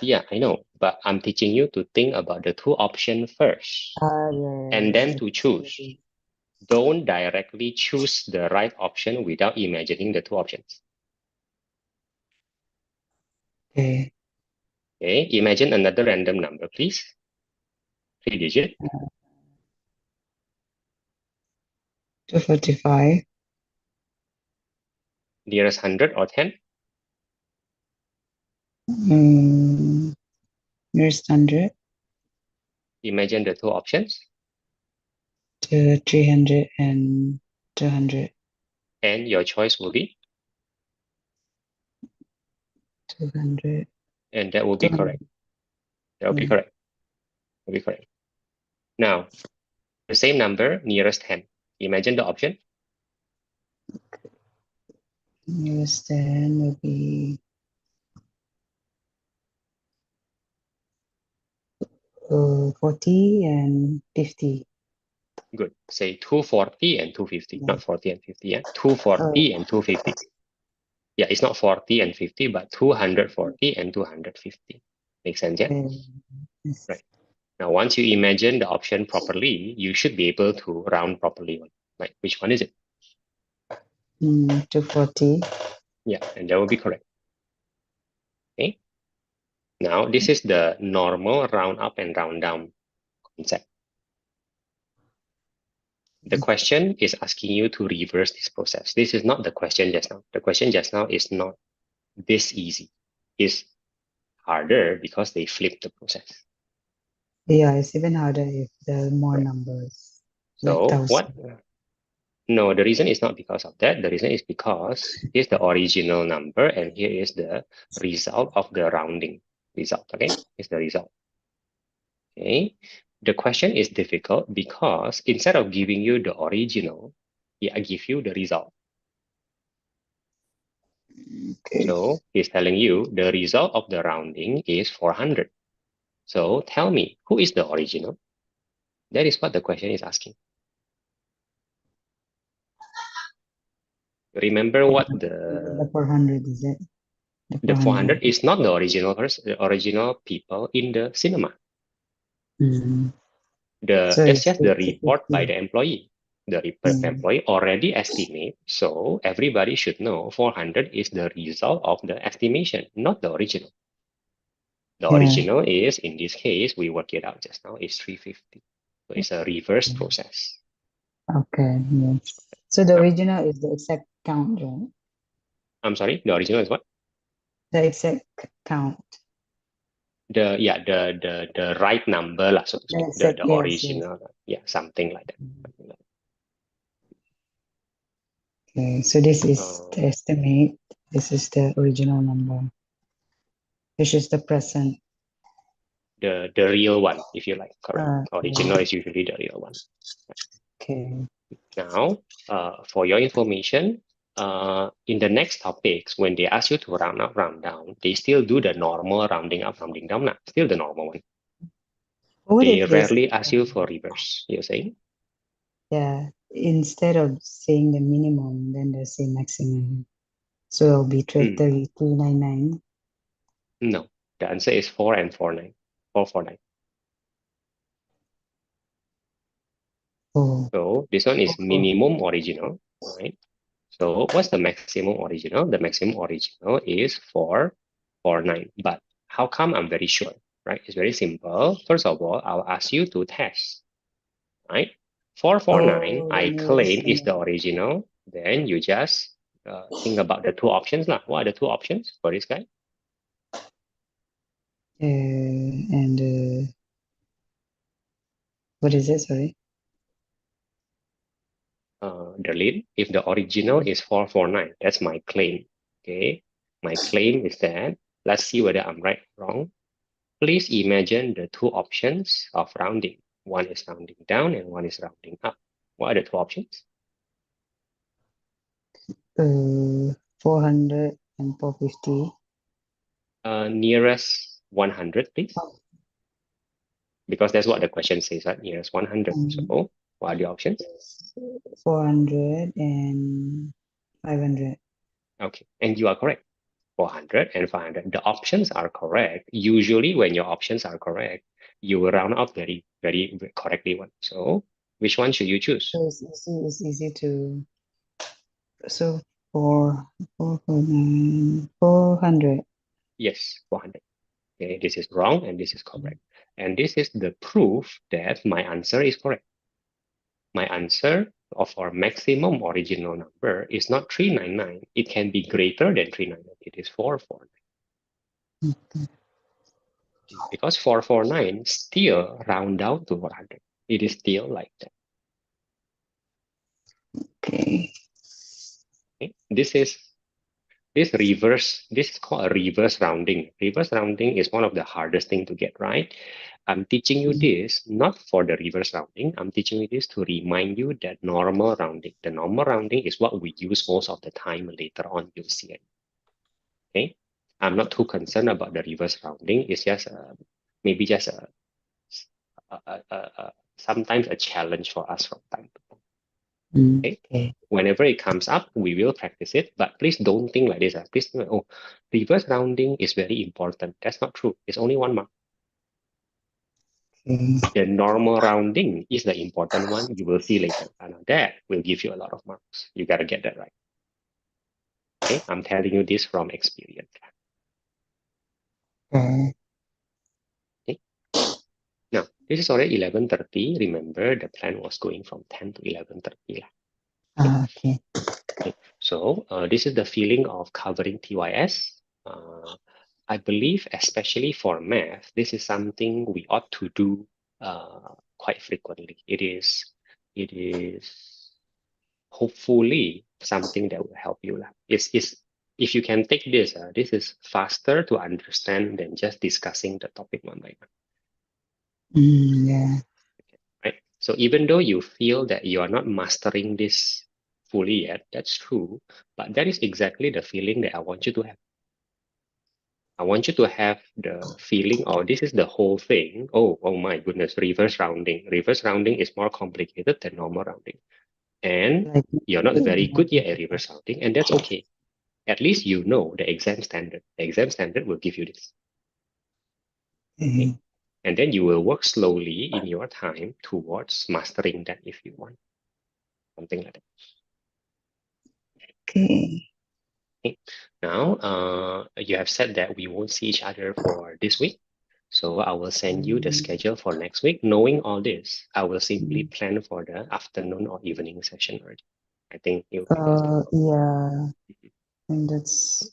[SPEAKER 3] Yeah, I know, but I'm teaching you to think about the two options first
[SPEAKER 1] Yeah,
[SPEAKER 3] and then to choose.
[SPEAKER 1] maybe.
[SPEAKER 3] Don't directly choose the right option without imagining the two options.
[SPEAKER 1] Okay.
[SPEAKER 3] Okay, imagine another random number, please. 3-digit,
[SPEAKER 1] 245.
[SPEAKER 3] nearest 100 or 10.
[SPEAKER 1] Nearest 100
[SPEAKER 3] Imagine the two options
[SPEAKER 1] to 300 and 200.
[SPEAKER 3] and your choice will be,
[SPEAKER 1] 200.
[SPEAKER 3] and that will be
[SPEAKER 1] 200.
[SPEAKER 3] correct. That will be
[SPEAKER 1] Yeah.
[SPEAKER 3] correct. That will be correct. Now, the same number, nearest 10. Imagine the option.
[SPEAKER 1] Nearest 10 will be 40 and 50.
[SPEAKER 3] Good. Say 240 and 250,
[SPEAKER 1] Yeah.
[SPEAKER 3] not 40 and 50. Yeah, 240 and 250. Yeah, it's not 40 and 50, but 240 and 250. Make sense, yeah?
[SPEAKER 1] Yes.
[SPEAKER 3] Right. Now, once you imagine the option properly, you should be able to round properly. Right? Which one is it?
[SPEAKER 1] 240.
[SPEAKER 3] Yeah, and that will be correct. Okay. Now, this is the normal round up and round down concept. The question is asking you to reverse this process. This is not the question just now. The question just now is not this easy. It's harder because they flip the process.
[SPEAKER 1] Yeah, it's even harder if there are more
[SPEAKER 3] Right.
[SPEAKER 1] numbers, like
[SPEAKER 3] So
[SPEAKER 1] 1,000.
[SPEAKER 3] No, the reason is not because of that. The reason is because here's the original number and here is the result of the rounding result. Okay, here's the result. Okay, the question is difficult because instead of giving you the original, I give you the result.
[SPEAKER 1] Okay.
[SPEAKER 3] So he's telling you the result of the rounding is 400. So tell me, who is the original? That is what the question is asking. Remember what
[SPEAKER 1] The 400 is it?
[SPEAKER 3] the 400 is not the original people in the cinema.
[SPEAKER 1] Mm. So
[SPEAKER 3] That's
[SPEAKER 1] it's
[SPEAKER 3] just the report by
[SPEAKER 1] 50.
[SPEAKER 3] the employee. The employee already estimate, so everybody should know 400 is the result of the estimation, not the original. The
[SPEAKER 1] Yeah.
[SPEAKER 3] original is, in this case, we work it out just now, is 350. So it's a reverse process.
[SPEAKER 1] Okay. Yes. So the
[SPEAKER 3] Now,
[SPEAKER 1] original is the exact count, right?
[SPEAKER 3] I'm sorry, the original is what?
[SPEAKER 1] The exact count.
[SPEAKER 3] The right number, lah, so to
[SPEAKER 1] The
[SPEAKER 3] speak.
[SPEAKER 1] exact,
[SPEAKER 3] The
[SPEAKER 1] yes, yes.
[SPEAKER 3] original, yeah, something like that.
[SPEAKER 1] Okay. So this is
[SPEAKER 3] Uh,
[SPEAKER 1] the estimate. This is the original number. This is the present.
[SPEAKER 3] the real one, if you like, correct. Original
[SPEAKER 1] Okay.
[SPEAKER 3] is usually the real one.
[SPEAKER 1] Okay.
[SPEAKER 3] Now, for your information, in the next topics, when they ask you to round up, round down, they still do the normal rounding up, rounding down, still the normal one.
[SPEAKER 1] What
[SPEAKER 3] They
[SPEAKER 1] if they say,
[SPEAKER 3] rarely ask you for reverse, you're saying?
[SPEAKER 1] yeah, instead of saying the minimum, then they say maximum. So it'll be 399.
[SPEAKER 3] No, the answer is 449. 449.
[SPEAKER 1] Oh,
[SPEAKER 3] So this one is
[SPEAKER 1] oh,
[SPEAKER 3] minimum original, right? So what's the maximum original? The maximum original is 449. But how come I'm very sure, right? It's very simple. First of all, I'll ask you to test, right? 449, I
[SPEAKER 1] then you
[SPEAKER 3] claim is
[SPEAKER 1] estimate.
[SPEAKER 3] the original. Then you just think about the two options. What are the two options for this guy?
[SPEAKER 1] And What is it? Sorry.
[SPEAKER 3] Derlyn, if the original is 449, that's my claim. Okay, my claim is that, let's see whether I'm right or wrong. Please imagine the two options of rounding. One is rounding down and one is rounding up. What are the two options?
[SPEAKER 1] 400 and 450.
[SPEAKER 3] Nearest 100, please.
[SPEAKER 1] Oh.
[SPEAKER 3] Because that's what the question says, right? Nearest 100.
[SPEAKER 1] Um,
[SPEAKER 3] So what are the options?
[SPEAKER 1] 400 and 500.
[SPEAKER 3] Okay, and you are correct. 400 and 500. The options are correct. Usually when your options are correct, you will round up very, very correctly one. So which one should you choose?
[SPEAKER 1] So it's easy to, so 400.
[SPEAKER 3] Yes, 400. Okay, this is wrong and this is correct. And this is the proof that my answer is correct. My answer of our maximum original number is not 399. It can be greater than 399. It is 449. Because 449 still round down to 100. It is still like that.
[SPEAKER 1] Okay.
[SPEAKER 3] Okay? This is called a reverse rounding. Reverse rounding is one of the hardest thing to get right. I'm teaching you this not for the reverse rounding. I'm teaching you this to remind you that normal rounding. The normal rounding is what we use most of the time. Later on, you'll see it. Okay, I'm not too concerned about the reverse rounding. It's just maybe just sometimes a challenge for us from time to time. Okay.
[SPEAKER 1] Okay.
[SPEAKER 3] Whenever it comes up, we will practice it, but please don't think like this. Please think, oh, reverse rounding is very important. That's not true. It's only 1 mark.
[SPEAKER 1] Okay.
[SPEAKER 3] The normal rounding is the important one. You will see later. And that will give you a lot of marks. You got to get that right. Okay, I'm telling you this from experience.
[SPEAKER 1] Okay.
[SPEAKER 3] Okay. Now, this is already 11:30. Remember, the plan was going from 10 to 11:30.
[SPEAKER 1] Okay.
[SPEAKER 3] Okay. So this is the feeling of covering TYS. I believe, especially for math, this is something we ought to do quite frequently. It is hopefully something that will help you. It's if you can take this, this is faster to understand than just discussing the topic one by one.
[SPEAKER 1] Yeah.
[SPEAKER 3] Right? So even though you feel that you are not mastering this fully yet, that's true, but that is exactly the feeling that I want you to have. I want you to have the feeling, oh, this is the whole thing. Oh my goodness, reverse rounding. Reverse rounding is more complicated than normal rounding. And
[SPEAKER 1] Like,
[SPEAKER 3] you're not very good yet at reverse rounding, and that's okay. At least you know the exam standard. The exam standard will give you this. Okay? And then you will work slowly in your time towards mastering that if you want. Something like that.
[SPEAKER 1] Okay.
[SPEAKER 3] Okay. Now, you have said that we won't see each other for this week. So I will send you the schedule for next week. Knowing all this, I will simply plan for the afternoon or evening session already. I think it will be best.
[SPEAKER 1] Yeah. And that's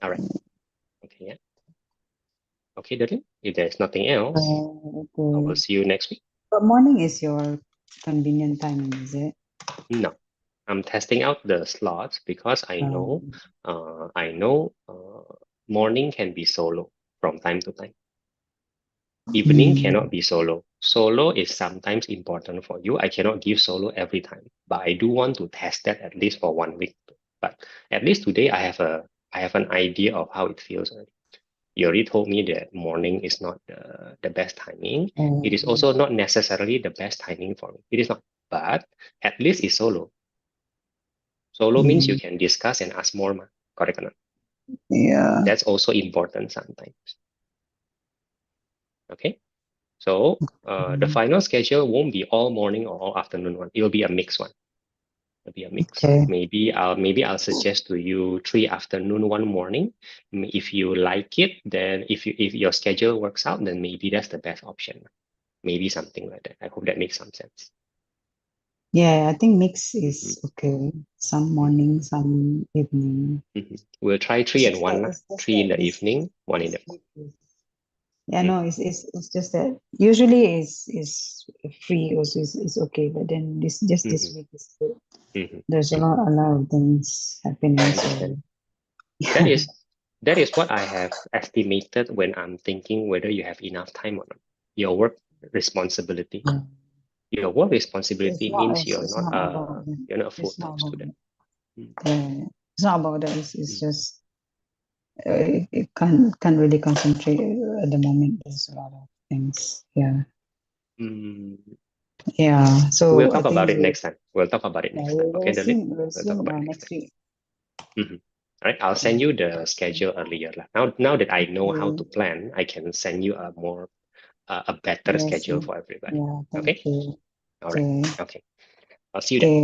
[SPEAKER 3] All right. Okay, yeah. Okay, Darlene. If there's nothing else, I will
[SPEAKER 1] okay.
[SPEAKER 3] see you next week.
[SPEAKER 1] But morning is your convenient time, is it?
[SPEAKER 3] No, I'm testing out the slots because I know morning can be solo from time to time. Evening cannot be solo. Solo is sometimes important for you. I cannot give solo every time, but I do want to test that at least for 1 week. But at least today I have an idea of how it feels already. You already told me that morning is not the best timing. It is also not necessarily the best timing for me. It is not, but at least it's solo. Solo means you can discuss and ask more, correct or not?
[SPEAKER 1] Yeah.
[SPEAKER 3] That's also important sometimes. Okay. So the final schedule won't be all morning or all afternoon one. It will be a mixed one. It'll be a mix.
[SPEAKER 1] Okay.
[SPEAKER 3] Maybe I'll suggest to you 3 afternoon, 1 morning. If you like it, then if your schedule works out, then maybe that's the best option. Maybe something like that. I hope that makes some sense.
[SPEAKER 1] Yeah, I think mix is okay. Some morning, some evening.
[SPEAKER 3] We'll try 3 and 1,
[SPEAKER 1] It's just
[SPEAKER 3] 3 in
[SPEAKER 1] that
[SPEAKER 3] the
[SPEAKER 1] this
[SPEAKER 3] evening, 1 in the morning.
[SPEAKER 1] Yeah, no, it's just that usually is free also is okay, but then this
[SPEAKER 3] Mhm,
[SPEAKER 1] week is
[SPEAKER 3] mhm.
[SPEAKER 1] there's a lot of things happening.
[SPEAKER 3] I
[SPEAKER 1] So
[SPEAKER 3] understand. That
[SPEAKER 1] yeah,
[SPEAKER 3] is what I have estimated when I'm thinking whether you have enough time or not. Your work responsibility. Your work responsibility means
[SPEAKER 1] it's not about that.
[SPEAKER 3] you're not a
[SPEAKER 1] It's not
[SPEAKER 3] full-time
[SPEAKER 1] about
[SPEAKER 3] student.
[SPEAKER 1] that.
[SPEAKER 3] Mm,
[SPEAKER 1] It's not about that. It's
[SPEAKER 3] mm,
[SPEAKER 1] just it can't really concentrate at the moment. There's a lot of things. Yeah,
[SPEAKER 3] mm.
[SPEAKER 1] yeah.
[SPEAKER 3] We'll
[SPEAKER 1] So I
[SPEAKER 3] talk
[SPEAKER 1] think
[SPEAKER 3] about it next time. We'll talk about it
[SPEAKER 1] yeah,
[SPEAKER 3] next time. Okay, Derlyn?
[SPEAKER 1] we'll
[SPEAKER 3] We'll
[SPEAKER 1] see
[SPEAKER 3] talk about it next
[SPEAKER 1] next
[SPEAKER 3] time.
[SPEAKER 1] week.
[SPEAKER 3] Mhm. All right, I'll send
[SPEAKER 1] Yeah.
[SPEAKER 3] you the schedule earlier. Now that I know how to
[SPEAKER 1] Okay.
[SPEAKER 3] plan, I can send you a better
[SPEAKER 1] Yes.
[SPEAKER 3] schedule for everybody.
[SPEAKER 1] Yeah. Thank
[SPEAKER 3] Okay?
[SPEAKER 1] you.
[SPEAKER 3] All right.
[SPEAKER 1] Okay.
[SPEAKER 3] Okay. I'll see you then.
[SPEAKER 1] Okay.